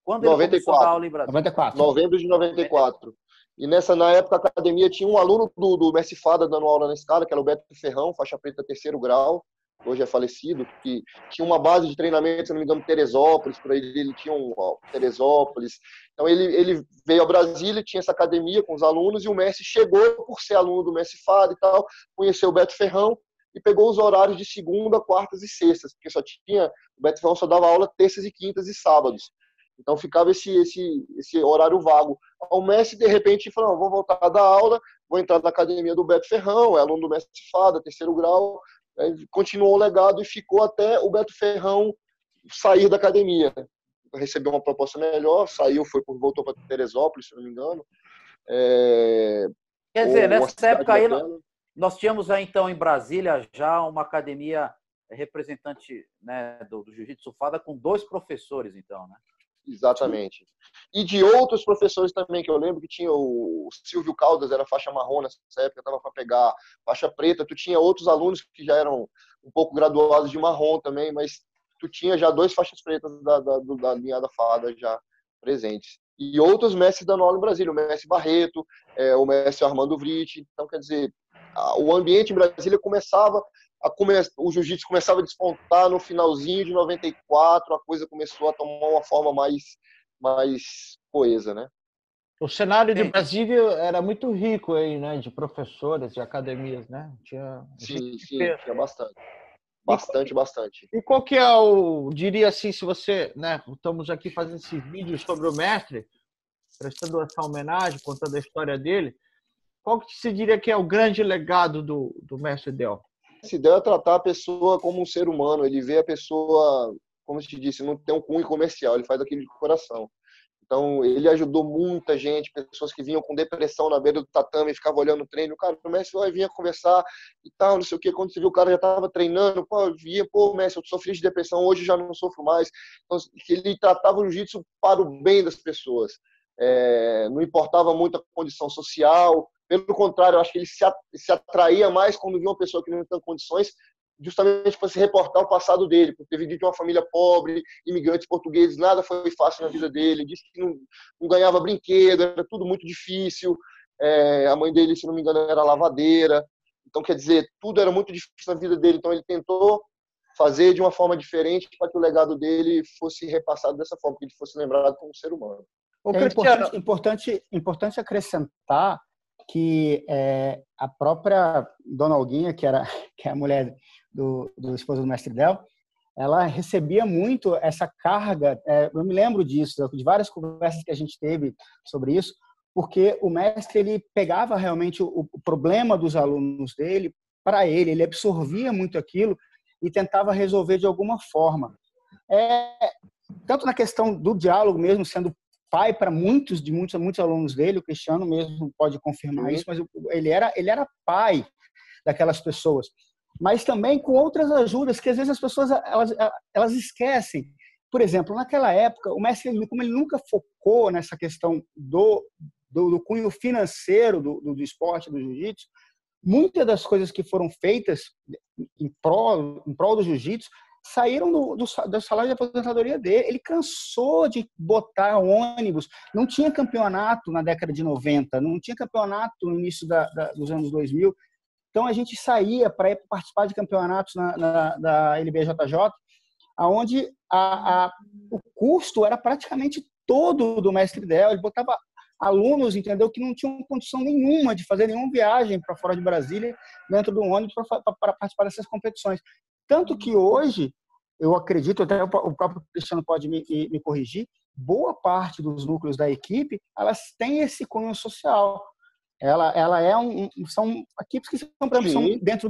Quando ele começou a dar aula em Brasília? 94. Novembro de 94. E na época, a academia tinha um aluno do Mestre Fada dando aula na escala, que era o Beto Ferrão, faixa preta 3º grau, hoje é falecido, que tinha uma base de treinamento, se não me engano, Teresópolis, por aí ele tinha Teresópolis. Então ele veio a Brasília, tinha essa academia com os alunos, e o mestre chegou por ser aluno do Mestre Fada e tal, conheceu o Beto Ferrão e pegou os horários de segunda, quartas e sextas, porque o Beto Ferrão só dava aula terças e quintas e sábados. Então ficava esse horário vago. O mestre, de repente, falou: vou voltar a dar aula, vou entrar na academia do Beto Ferrão, é aluno do Mestre Fada, 3º grau. Continuou o legado e ficou até o Beto Ferrão sair da academia. Recebeu uma proposta melhor, voltou para Teresópolis, se não me engano. Quer dizer, nessa época aí, nós tínhamos aí, então, em Brasília, já uma academia representante, né, do Jiu-Jitsu Fada com 2 professores, então, né? Exatamente. E de outros professores também, que eu lembro que tinha o Silvio Caldas, era faixa marrom nessa época, estava para pegar faixa preta. Tu tinha outros alunos que já eram um pouco graduados de marrom também, mas tu tinha já 2 faixas pretas da linhada Fada já presentes. E outros mestres dando aula em Brasília, o mestre Barreto, o mestre Armando Vritti. Então, quer dizer, o ambiente em Brasília o jiu-jitsu começava a despontar no finalzinho de 94, a coisa começou a tomar uma forma mais coesa, né? O cenário de Brasília era muito rico aí, né? De professores, de academias, né? Sim, tinha bastante. Bastante. E qual que diria assim, se você, né? Estamos aqui fazendo esse vídeo sobre o mestre, prestando essa homenagem, contando a história dele. Qual que você diria que é o grande legado do mestre Del? Esse Del é tratar a pessoa como um ser humano. Ele vê a pessoa, como eu te disse, não tem um cunho comercial, ele faz aquilo de coração. Então, ele ajudou muita gente, pessoas que vinham com depressão na beira do tatame, ficavam olhando o treino. Cara, o mestre vinha conversar e tal, não sei o quê. Quando você viu, o cara já estava treinando. Mestre, eu sofri de depressão, hoje já não sofro mais. Então, ele tratava o jiu-jitsu para o bem das pessoas. Não importava muito a condição social. Pelo contrário, eu acho que ele se atraía mais quando via uma pessoa que não tem condições, justamente para se reportar o passado dele, por ter vindo de uma família pobre, imigrantes portugueses, nada foi fácil na vida dele, disse que não ganhava brinquedo, era tudo muito difícil, a mãe dele, se não me engano, era lavadeira, então, quer dizer, tudo era muito difícil na vida dele, então ele tentou fazer de uma forma diferente para que o legado dele fosse repassado dessa forma, que ele fosse lembrado como ser humano. É importante acrescentar que a própria Dona Olguinha, que é a mulher do esposo do mestre Del, ela recebia muito essa carga, eu me lembro disso, de várias conversas que a gente teve sobre isso, porque o mestre ele pegava realmente o problema dos alunos dele para ele absorvia muito aquilo e tentava resolver de alguma forma. Tanto na questão do diálogo mesmo, sendo pai para muitos alunos dele, o Cristiano mesmo pode confirmar isso, mas ele era pai daquelas pessoas. Mas também com outras ajudas que às vezes as pessoas elas esquecem. Por exemplo, naquela época, o mestre, como ele nunca focou nessa questão do cunho financeiro do esporte, do jiu-jitsu, muitas das coisas que foram feitas em prol do jiu-jitsu saíram do salário de aposentadoria dele. Ele cansou de botar ônibus. Não tinha campeonato na década de 90, não tinha campeonato no início dos anos 2000. Então, a gente saía para ir participar de campeonatos da LBJJ, onde o custo era praticamente todo do mestre Del. Ele botava alunos, entendeu, que não tinham condição nenhuma de fazer nenhuma viagem para fora de Brasília, dentro do ônibus, para participar dessas competições. Tanto que hoje, eu acredito, até o próprio Cristiano pode me corrigir, boa parte dos núcleos da equipe, elas têm esse cunho social. São equipes que são dentro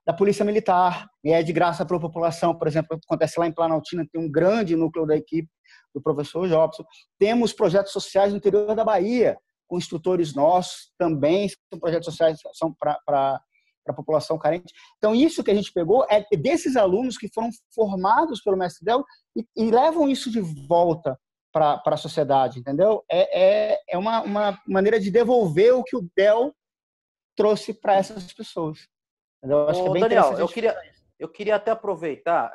da Polícia Militar, e é de graça para a população. Por exemplo, acontece lá em Planaltina, tem um grande núcleo da equipe do professor Jobson. Temos projetos sociais no interior da Bahia, com instrutores nossos, também são projetos sociais, são para a população carente. Então, isso que a gente pegou é desses alunos que foram formados pelo Mestre Del e levam isso de volta para a sociedade, entendeu? É uma maneira de devolver o que o Del trouxe para essas pessoas. Entendeu? Acho que é bem Daniel, interessante. eu queria até aproveitar,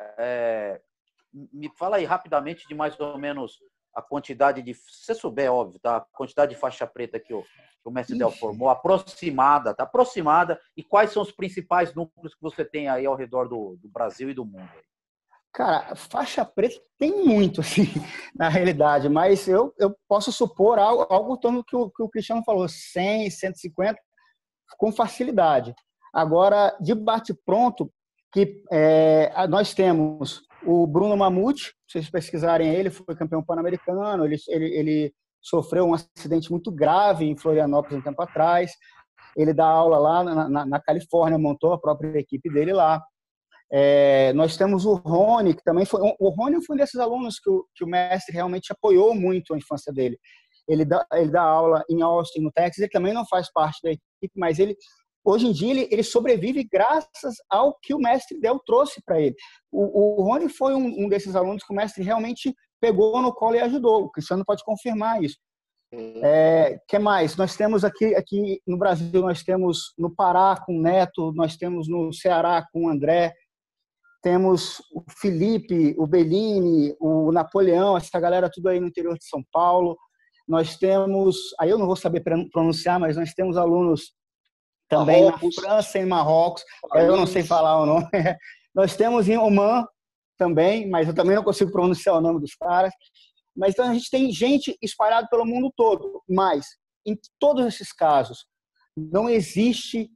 me fala aí rapidamente de mais ou menos a quantidade de, se você souber, óbvio, tá? A quantidade de faixa preta que o Mestre Del formou, aproximada, tá? Aproximada, e quais são os principais núcleos que você tem aí ao redor do Brasil e do mundo? Cara, faixa preta tem muito, assim, na realidade, mas eu posso supor algo em torno que o Cristiano falou, 100, 150, com facilidade. Agora, de bate-pronto, que nós temos o Bruno Mamute, se vocês pesquisarem ele, foi campeão pan-americano, ele sofreu um acidente muito grave em Florianópolis um tempo atrás, ele dá aula lá na Califórnia, montou a própria equipe dele lá. Nós temos o Rony, que também foi... O Rony foi um desses alunos que o mestre realmente apoiou muito a infância dele. Ele dá aula em Austin, no Texas, ele também não faz parte da equipe, mas hoje em dia ele sobrevive graças ao que o mestre Del trouxe para ele. O Rony foi um desses alunos que o mestre realmente pegou no colo e ajudou. O Cristiano pode confirmar isso. Que mais? Nós temos aqui no Brasil, nós temos no Pará com o Neto, nós temos no Ceará com o André, temos o Felipe, o Bellini, o Napoleão, essa galera tudo aí no interior de São Paulo. Nós temos, aí eu não vou saber pronunciar, mas nós temos alunos também Marrocos, na França e Marrocos, eu não sei falar o nome. Nós temos em Oman também, mas eu também não consigo pronunciar o nome dos caras. Mas então a gente tem gente espalhada pelo mundo todo, mas em todos esses casos não existe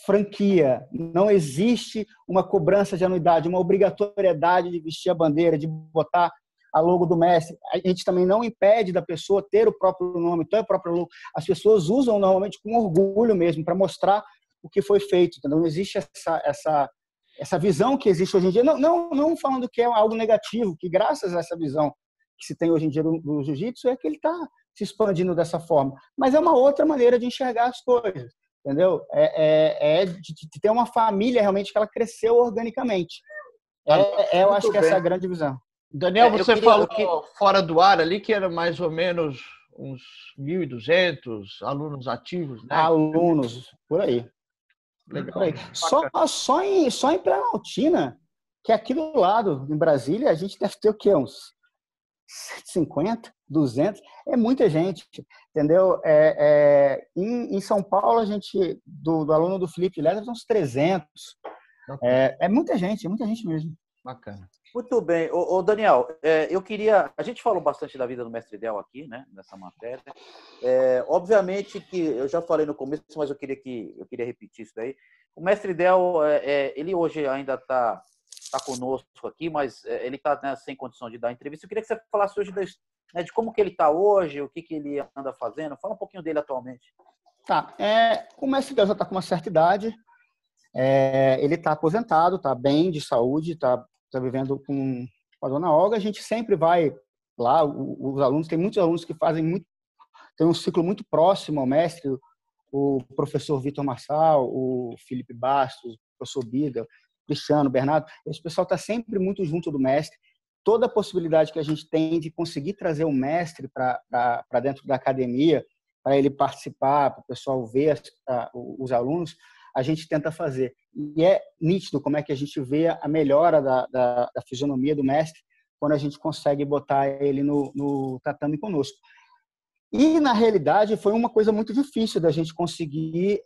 franquia, não existe uma cobrança de anuidade, uma obrigatoriedade de vestir a bandeira, de botar a logo do mestre. A gente também não impede da pessoa ter o próprio nome, ter o próprio logo. As pessoas usam normalmente com orgulho mesmo, para mostrar o que foi feito. Entendeu? Não existe essa visão que existe hoje em dia. Não falando que é algo negativo, que graças a essa visão que se tem hoje em dia do jiu-jitsu é que ele está se expandindo dessa forma. Mas é uma outra maneira de enxergar as coisas. Entendeu? De ter uma família realmente que ela cresceu organicamente. Eu acho que essa é a grande visão. Daniel, você falou fora do ar ali que era mais ou menos uns 1.200 alunos ativos, né? Alunos, por aí. Legal. Por aí. Só em Planaltina, que é aqui do lado, em Brasília, a gente deve ter o quê? Uns 150, 200, é muita gente, entendeu? Em São Paulo, a gente, do aluno do Felipe Letra, uns 300. É muita gente mesmo. Bacana. Muito bem. Ô Daniel, eu queria... A gente falou bastante da vida do Mestre Del aqui, né, nessa matéria. Obviamente que eu já falei no começo, mas eu queria repetir isso daí. O Mestre Del, ele hoje ainda está conosco aqui, mas ele está, né, sem condição de dar entrevista. Eu queria que você falasse hoje de como que ele está hoje, o que ele anda fazendo. Fala um pouquinho dele atualmente. Tá. O Mestre Del já está com uma certa idade. Ele está aposentado, está bem de saúde, está vivendo com a dona Olga. A gente sempre vai lá, os alunos, tem muitos alunos que tem um ciclo muito próximo ao mestre, o professor Vitor Marçal, o Felipe Bastos, o professor Biga, Cristiano, Bernardo. Esse pessoal está sempre muito junto do mestre. Toda a possibilidade que a gente tem de conseguir trazer o mestre para dentro da academia, para ele participar, para o pessoal ver os alunos, a gente tenta fazer. E é nítido como é que a gente vê a melhora da fisionomia do mestre quando a gente consegue botar ele no tatame conosco. E, na realidade, foi uma coisa muito difícil da gente conseguir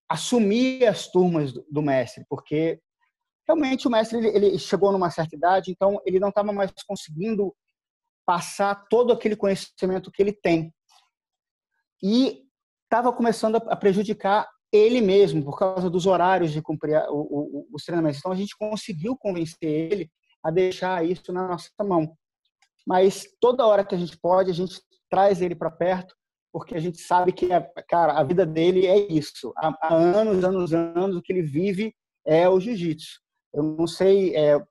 assumir as turmas do mestre, porque realmente o mestre ele chegou numa certa idade, então ele não estava mais conseguindo passar todo aquele conhecimento que ele tem. E estava começando a prejudicar ele mesmo, por causa dos horários de cumprir os treinamentos. Então, a gente conseguiu convencer ele a deixar isso na nossa mão. Mas toda hora que a gente pode, a gente traz ele para perto, porque a gente sabe que, cara, a vida dele é isso. Há anos, o que ele vive é o jiu-jitsu. Eu não sei o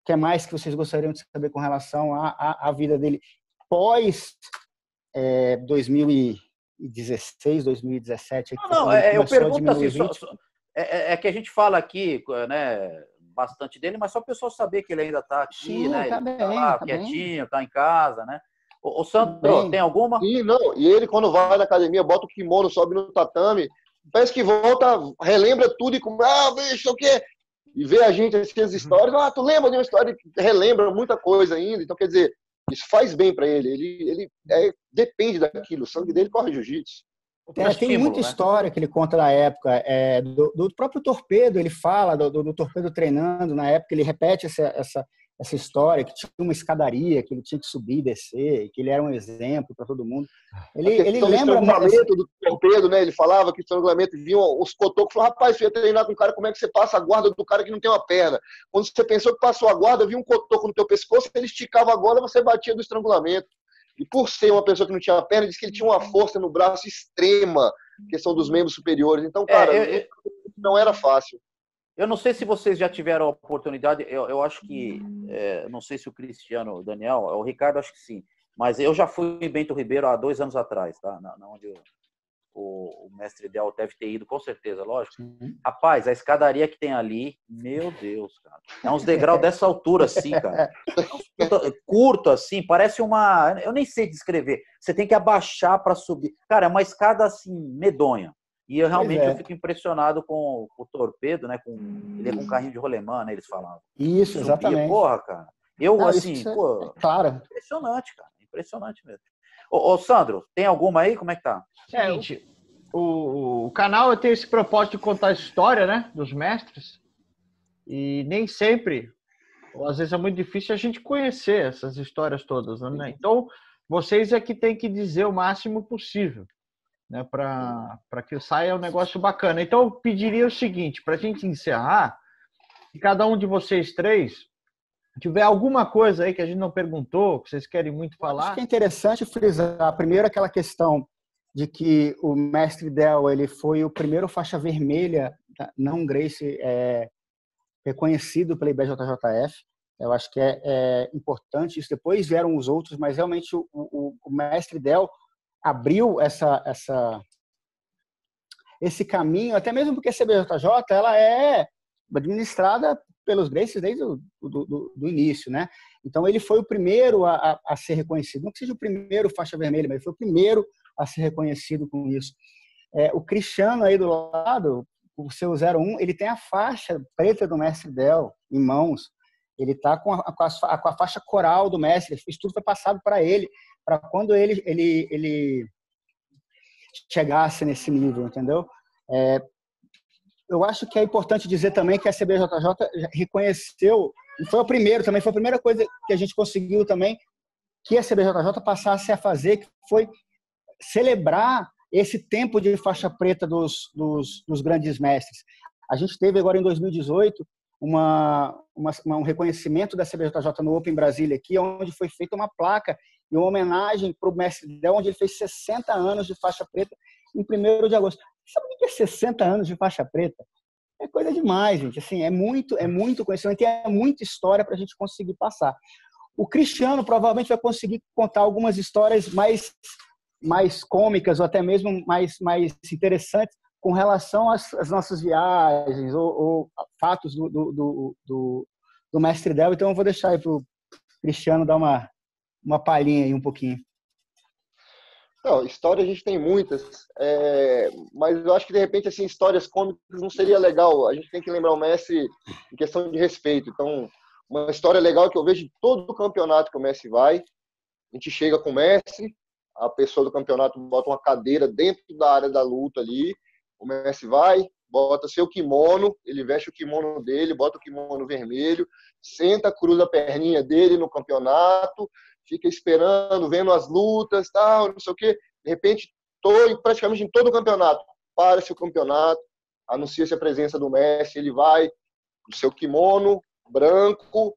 que mais que vocês gostariam de saber com relação à vida dele pós 2016, 2017. Não, eu pergunto assim, é que a gente fala aqui, né, bastante dele, mas só para o pessoal saber que ele ainda está aqui, Sim, né? tá Ele bem, está lá, tá quietinho, está em casa, né? Ô Sandro, bem. tem alguma? E não, e ele quando vai na academia, bota o kimono, sobe no tatame, parece que volta, relembra tudo e como, bicho, o quê? E vê a gente assim, as histórias, tu lembra de uma história que relembra muita coisa ainda, então quer dizer, isso faz bem para ele, ele depende daquilo, o sangue dele corre jiu-jitsu. Tem muita história que ele conta da época, do próprio Torpedo, ele fala do Torpedo treinando, na época ele repete essa história, que tinha uma escadaria, que ele tinha que subir e descer, que ele era um exemplo para todo mundo. Ele lembra estrangulamento do Torpedo, né? Ele falava que o estrangulamento vinha os cotocos, falou, rapaz, você ia treinar com um cara, como é que você passa a guarda do cara que não tem uma perna? Quando você pensou que passou a guarda, vinha um cotoco no teu pescoço, ele esticava a gola, você batia do estrangulamento. E por ser uma pessoa que não tinha perna, disse que ele tinha uma força no braço extrema, questão dos membros superiores. Então, cara, não era fácil. Eu não sei se vocês já tiveram a oportunidade, eu acho que, não sei se o Cristiano, o Daniel, o Ricardo, acho que sim, mas eu já fui em Bento Ribeiro há 2 anos atrás, tá? Onde o mestre Del deve ter ido, com certeza, lógico. Rapaz, a escadaria que tem ali, meu Deus, cara. É uns degraus dessa altura, assim, cara. Curto, assim, parece uma... Eu nem sei descrever. Você tem que abaixar para subir. Cara, é uma escada, assim, medonha. E eu realmente fico impressionado com o Torpedo, né? Ele é com um carrinho de rolemã, né? Eles falavam. Isso, exatamente. Porra, cara. Claro. Impressionante, cara. Impressionante mesmo. Ô, Sandro, tem alguma aí? Como é que tá? Seguinte, o canal tem esse propósito de contar a história, né, dos mestres, e nem sempre, ou às vezes é muito difícil a gente conhecer essas histórias todas, né? Então, vocês é que tem que dizer o máximo possível, né, para que saia um negócio bacana. Então, eu pediria o seguinte, para a gente encerrar, que cada um de vocês 3 tiver alguma coisa aí que a gente não perguntou, que vocês querem muito falar. Acho que é interessante frisar, primeiro, aquela questão de que o mestre Del, ele foi o primeiro faixa vermelha, não Gracie, reconhecido pela IBJJF. Eu acho que é importante isso. Depois vieram os outros, mas realmente o mestre Del abriu esse caminho, até mesmo porque a CBJJ ela é administrada pelos Gracies desde do início, né? Então ele foi o primeiro a ser reconhecido, não que seja o primeiro faixa vermelha, mas ele foi o primeiro a ser reconhecido com isso. O Cristiano aí do lado, o seu 01, ele tem a faixa preta do mestre Del em mãos, ele está com a faixa coral do mestre, isso tudo foi passado para ele, para quando ele chegasse nesse nível, entendeu? Eu acho que é importante dizer também que a CBJJ reconheceu, e foi a primeira coisa que a gente conseguiu também, que a CBJJ passasse a fazer, que foi celebrar esse tempo de faixa preta dos grandes mestres. A gente teve agora em 2018 um reconhecimento da CBJJ no Open Brasília aqui, onde foi feita uma placa e uma homenagem para o mestre Del, onde ele fez 60 anos de faixa preta em 1º de agosto. Sabe o que é 60 anos de faixa preta? É coisa demais, gente. Assim, é muito conhecimento e é muita história para a gente conseguir passar. O Cristiano provavelmente vai conseguir contar algumas histórias mais cômicas ou até mesmo mais interessantes com relação às nossas viagens ou fatos do mestre Del. Então eu vou deixar aí para o Cristiano dar uma palhinha aí um pouquinho. Não, história a gente tem muitas, mas eu acho que de repente assim, histórias cômicas não seria legal. A gente tem que lembrar o Messi em questão de respeito. Então, uma história legal que eu vejo em todo o campeonato que o Messi vai, a gente chega com o Messi, a pessoa do campeonato bota uma cadeira dentro da área da luta ali, o Messi vai, bota seu kimono, ele veste o kimono dele, bota o kimono vermelho, senta, cruza a perninha dele no campeonato, fica esperando, vendo as lutas, tal, não sei o quê. De repente, praticamente em todo o campeonato, para-se o campeonato, anuncia-se a presença do Messi, ele vai, o seu kimono branco,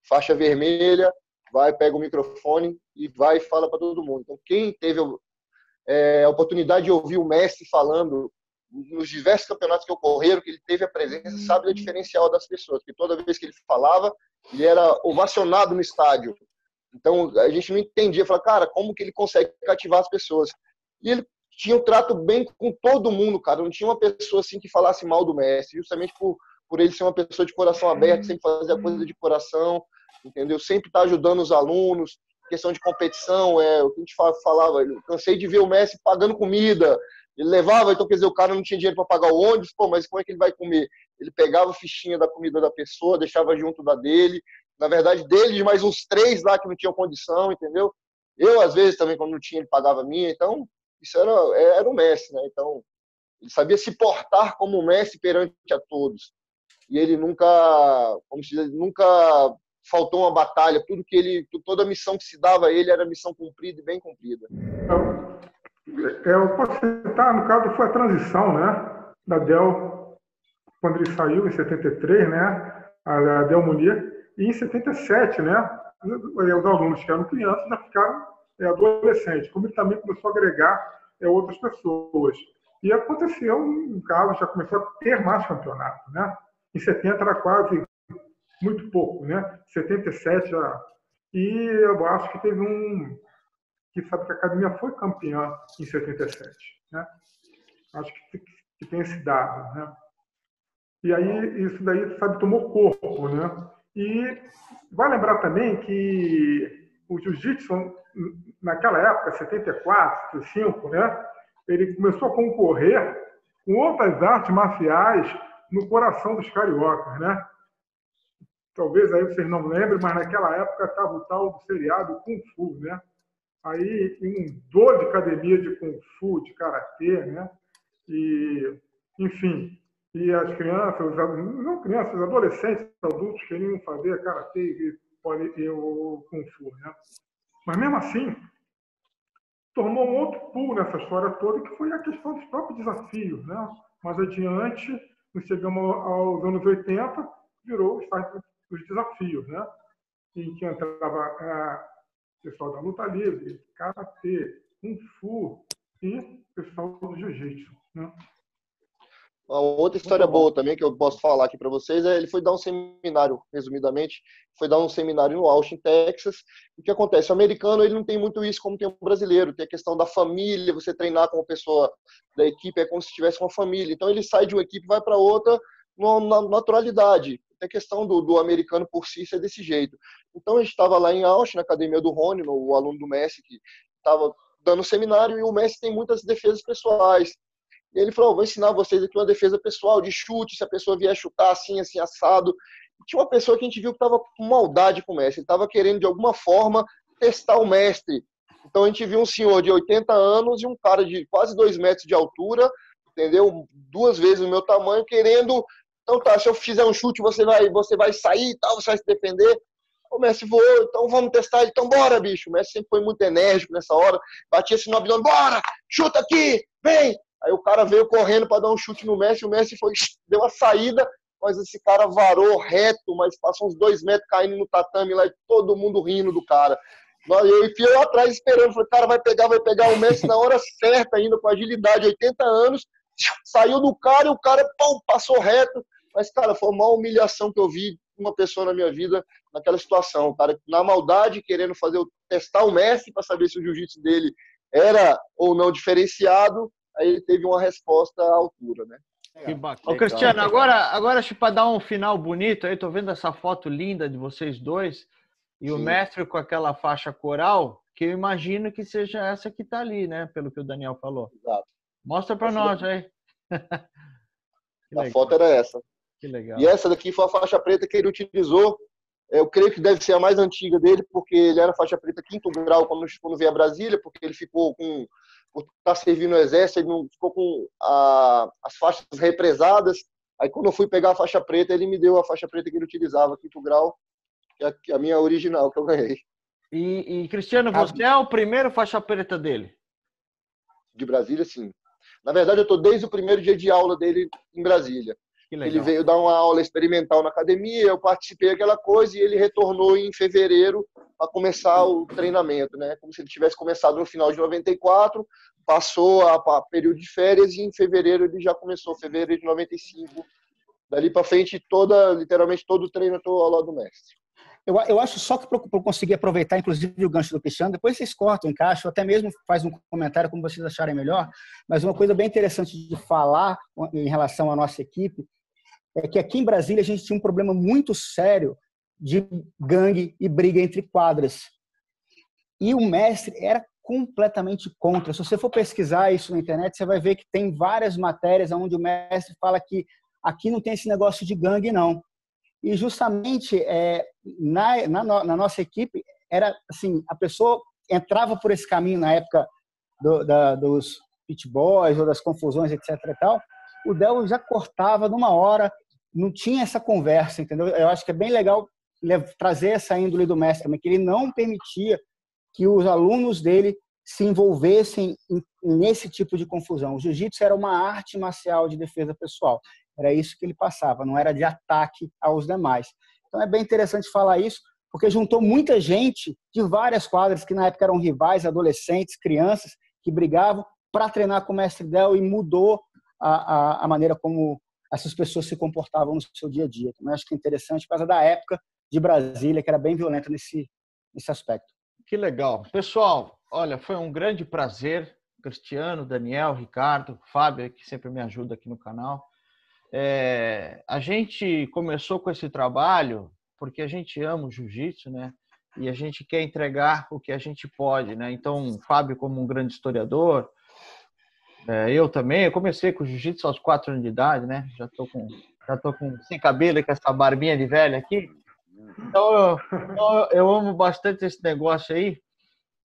faixa vermelha, vai, pega o microfone e vai e fala para todo mundo. Então, quem teve a oportunidade de ouvir o Messi falando nos diversos campeonatos que ocorreram, que ele teve a presença, sabe o diferencial das pessoas, que toda vez que ele falava, ele era ovacionado no estádio. Então, a gente não entendia. Falava, cara, como que ele consegue cativar as pessoas? E ele tinha um trato bem com todo mundo, cara. Não tinha uma pessoa assim que falasse mal do mestre, justamente por ele ser uma pessoa de coração aberto, sempre fazer a coisa de coração, entendeu? Sempre estar ajudando os alunos, questão de competição, o que a gente falava, eu cansei de ver o mestre pagando comida, ele levava, então quer dizer, o cara não tinha dinheiro para pagar o ônibus, pô, mas como é que ele vai comer? Ele pegava a fichinha da comida da pessoa, deixava junto da dele, na verdade, dele mais uns 3 lá que não tinham condição, entendeu? Eu, às vezes, também, quando não tinha, ele pagava a minha, então, isso era o mestre, né? Então, ele sabia se portar como mestre perante a todos. E ele nunca, como se diz, nunca faltou uma batalha. Toda a missão que se dava a ele era missão cumprida e bem cumprida. Eu posso citar, no caso, foi a transição, né, da Del, quando ele saiu em 73, né, a Del Munir, e em 77, né, os alunos que eram crianças já ficaram adolescentes, como ele também começou a agregar outras pessoas. E aconteceu um caso, já começou a ter mais campeonato, né? Em 70 era quase muito pouco, né? 77 já. E eu acho que teve que sabe que a academia foi campeã em 77, né? Acho que tem esse dado, né? E aí isso daí, sabe, tomou corpo, né? E vai lembrar também que o jiu-jitsu naquela época, 74, 75, né? Ele começou a concorrer com outras artes marciais no coração dos cariocas, né? Talvez aí vocês não lembrem, mas naquela época estava o tal do seriado Kung Fu, né? Aí um dor de academia de Kung Fu, de Karatê, né? E, enfim, e as crianças, não crianças, adolescentes, adultos queriam fazer Karatê e o Kung Fu, né? Mas mesmo assim, tornou um outro pulo nessa história toda, que foi a questão dos próprios desafios, né? Mais adiante, nós chegamos aos anos 80, virou o site dos desafios, né? Em que entrava pessoal da luta livre, karatê, kung fu e pessoal do jiu-jitsu, né? Uma outra história boa também que eu posso falar aqui para vocês ele foi dar um seminário, resumidamente, foi dar um seminário no Austin, Texas. O que acontece? O americano ele não tem muito isso como tem o brasileiro, tem a questão da família, você treinar com uma pessoa da equipe é como se tivesse uma família. Então ele sai de uma equipe e vai para outra na naturalidade. A questão do americano por si ser desse jeito. Então a gente estava lá em Austin, na academia do Rony, o aluno do Messi que estava dando seminário, e o Messi tem muitas defesas pessoais. E ele falou, vou ensinar vocês aqui uma defesa pessoal, de chute, se a pessoa vier chutar assim, assim, assado. E tinha uma pessoa que a gente viu que estava com maldade com o mestre, ele estava querendo, de alguma forma, testar o mestre. Então a gente viu um senhor de 80 anos e um cara de quase 2 metros de altura, entendeu? 2 vezes o meu tamanho, querendo, então tá, se eu fizer um chute, você vai sair e tal, você vai se defender. O Messi voou, então vamos testar ele. Então bora, bicho. O Messi sempre foi muito enérgico nessa hora, batia assim no abdômen, bora, chuta aqui, vem! Aí o cara veio correndo para dar um chute no Messi, o Messi deu a saída, mas esse cara varou reto, mas passou uns 2 metros caindo no tatame lá, e todo mundo rindo do cara. Eu enfiei lá atrás esperando, falei, cara, vai pegar o Messi na hora certa ainda, com agilidade, 80 anos, saiu do cara e o cara pum, passou reto. Mas, cara, foi a maior humilhação que eu vi uma pessoa na minha vida naquela situação. O cara, na maldade, querendo testar o Messi para saber se o jiu-jitsu dele era ou não diferenciado, aí ele teve uma resposta à altura, né? Que bacana. Ô, Cristiano, agora para dar um final bonito, aí tô vendo essa foto linda de vocês dois, e sim, o mestre com aquela faixa coral, que eu imagino que seja essa que tá ali, né? Pelo que o Daniel falou. Exato. Mostra para nós aí. A foto era essa. Que legal. E essa daqui foi a faixa preta que ele utilizou. Eu creio que deve ser a mais antiga dele, porque ele era faixa preta 5º grau quando veio a Brasília, porque ele ficou por estar servindo no exército, ele não ficou com as faixas represadas. Aí quando eu fui pegar a faixa preta, ele me deu a faixa preta que ele utilizava, 5º grau, que é a minha original, que eu ganhei. E Cristiano, você é o primeiro faixa preta dele? De Brasília, sim. Na verdade, eu estou desde o primeiro dia de aula dele em Brasília. Ele veio dar uma aula experimental na academia, eu participei daquela coisa e ele retornou em fevereiro para começar o treinamento, né? Como se ele tivesse começado no final de 94, passou a período de férias e em fevereiro ele já começou, fevereiro de 95. Dali para frente, literalmente todo o treino eu estou ao lado do mestre. Eu acho só que para eu conseguir aproveitar, inclusive, o gancho do Cristiano, depois vocês cortam, encaixam, ou até mesmo faz um comentário como vocês acharem melhor, mas uma coisa bem interessante de falar em relação à nossa equipe é que aqui em Brasília a gente tinha um problema muito sério de gangue e briga entre quadras. E o mestre era completamente contra. Se você for pesquisar isso na internet, você vai ver que tem várias matérias onde o mestre fala que aqui não tem esse negócio de gangue, não. E justamente na nossa equipe, era assim, a pessoa entrava por esse caminho na época dos pit boys ou das confusões, etc. e tal, o Del já cortava numa hora, não tinha essa conversa, entendeu? Eu acho que é bem legal trazer essa índole do mestre também, que ele não permitia que os alunos dele se envolvessem nesse tipo de confusão. O jiu-jitsu era uma arte marcial de defesa pessoal. Era isso que ele passava, não era de ataque aos demais. Então é bem interessante falar isso, porque juntou muita gente de várias quadras que na época eram rivais, adolescentes, crianças, que brigavam para treinar com o mestre Del e mudou a maneira como essas pessoas se comportavam no seu dia a dia. Então, eu acho que é interessante por causa da época de Brasília, que era bem violenta nesse aspecto. Que legal. Pessoal, olha, foi um grande prazer. Cristiano, Daniel, Ricardo, Fábio, que sempre me ajuda aqui no canal. A gente começou com esse trabalho porque a gente ama o jiu-jitsu, né? E a gente quer entregar o que a gente pode, né? Então, o Fábio como um grande historiador, eu também, eu comecei com jiu-jitsu aos 4 anos de idade, né? Já tô com sem cabelo e com essa barbinha de velho aqui. Então, eu amo bastante esse negócio aí.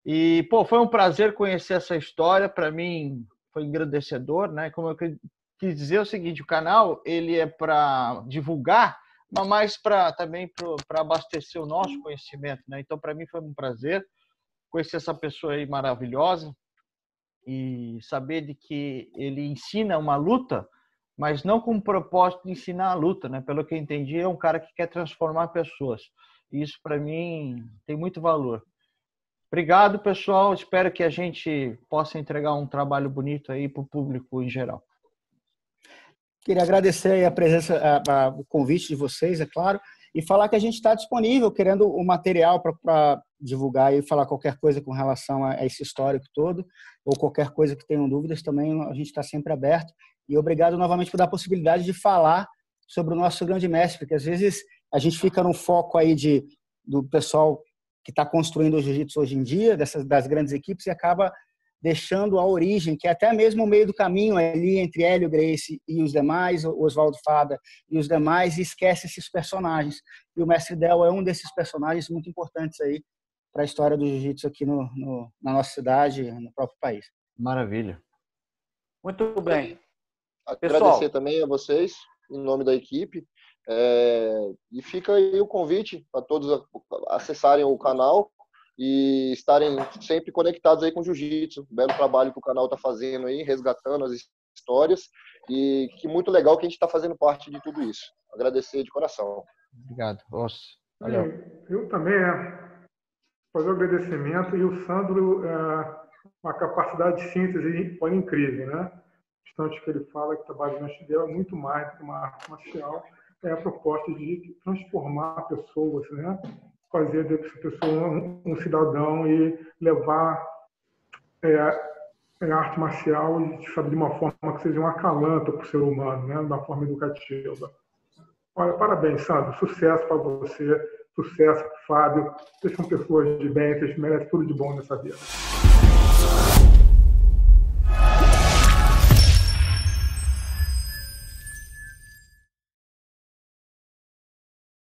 E, pô, foi um prazer conhecer essa história. Para mim, foi engrandecedor, né? Como eu quis dizer o seguinte, o canal, ele é para divulgar, mas também para abastecer o nosso conhecimento, né? Então, para mim, foi um prazer conhecer essa pessoa aí maravilhosa e saber de que ele ensina uma luta, mas não com o propósito de ensinar a luta, né? Pelo que eu entendi, é um cara que quer transformar pessoas. E isso, para mim, tem muito valor. Obrigado, pessoal. Espero que a gente possa entregar um trabalho bonito aí para o público em geral. Queria agradecer a presença, o convite de vocês, é claro, e falar que a gente está disponível, querendo o material para divulgar e falar qualquer coisa com relação a esse histórico todo, ou qualquer coisa que tenham dúvidas, também a gente está sempre aberto. E obrigado novamente por dar a possibilidade de falar sobre o nosso grande mestre, porque às vezes a gente fica no foco aí do pessoal que está construindo o jiu-jitsu hoje em dia, das grandes equipes, e acaba deixando a origem, que é até mesmo o meio do caminho ali entre Hélio Gracie e os demais, Oswaldo Fada e os demais, e esquece esses personagens. E o mestre Del é um desses personagens muito importantes aí para a história do jiu-jitsu aqui na nossa cidade, no próprio país. Maravilha. Muito bem. Agradecer também a vocês, em nome da equipe. E fica aí o convite para todos acessarem o canal e estarem sempre conectados aí com o jiu-jitsu. Belo trabalho que o canal está fazendo aí, resgatando as histórias, e que muito legal que a gente está fazendo parte de tudo isso. Agradecer de coração. Obrigado. Nossa, valeu. Eu também fazer um agradecimento, e o Sandro, uma capacidade de síntese incrível, né? Instante que ele fala que o trabalho de Del é muito mais do que uma arte marcial, é a proposta de transformar pessoas, né? Fazer dessa pessoa um cidadão e levar a arte marcial de uma forma que seja um acalanto para o ser humano, né? De uma forma educativa. Olha, parabéns, Sandro. Sucesso para você, sucesso para o Fábio. Vocês são pessoas de bem, vocês merecem tudo de bom nessa vida.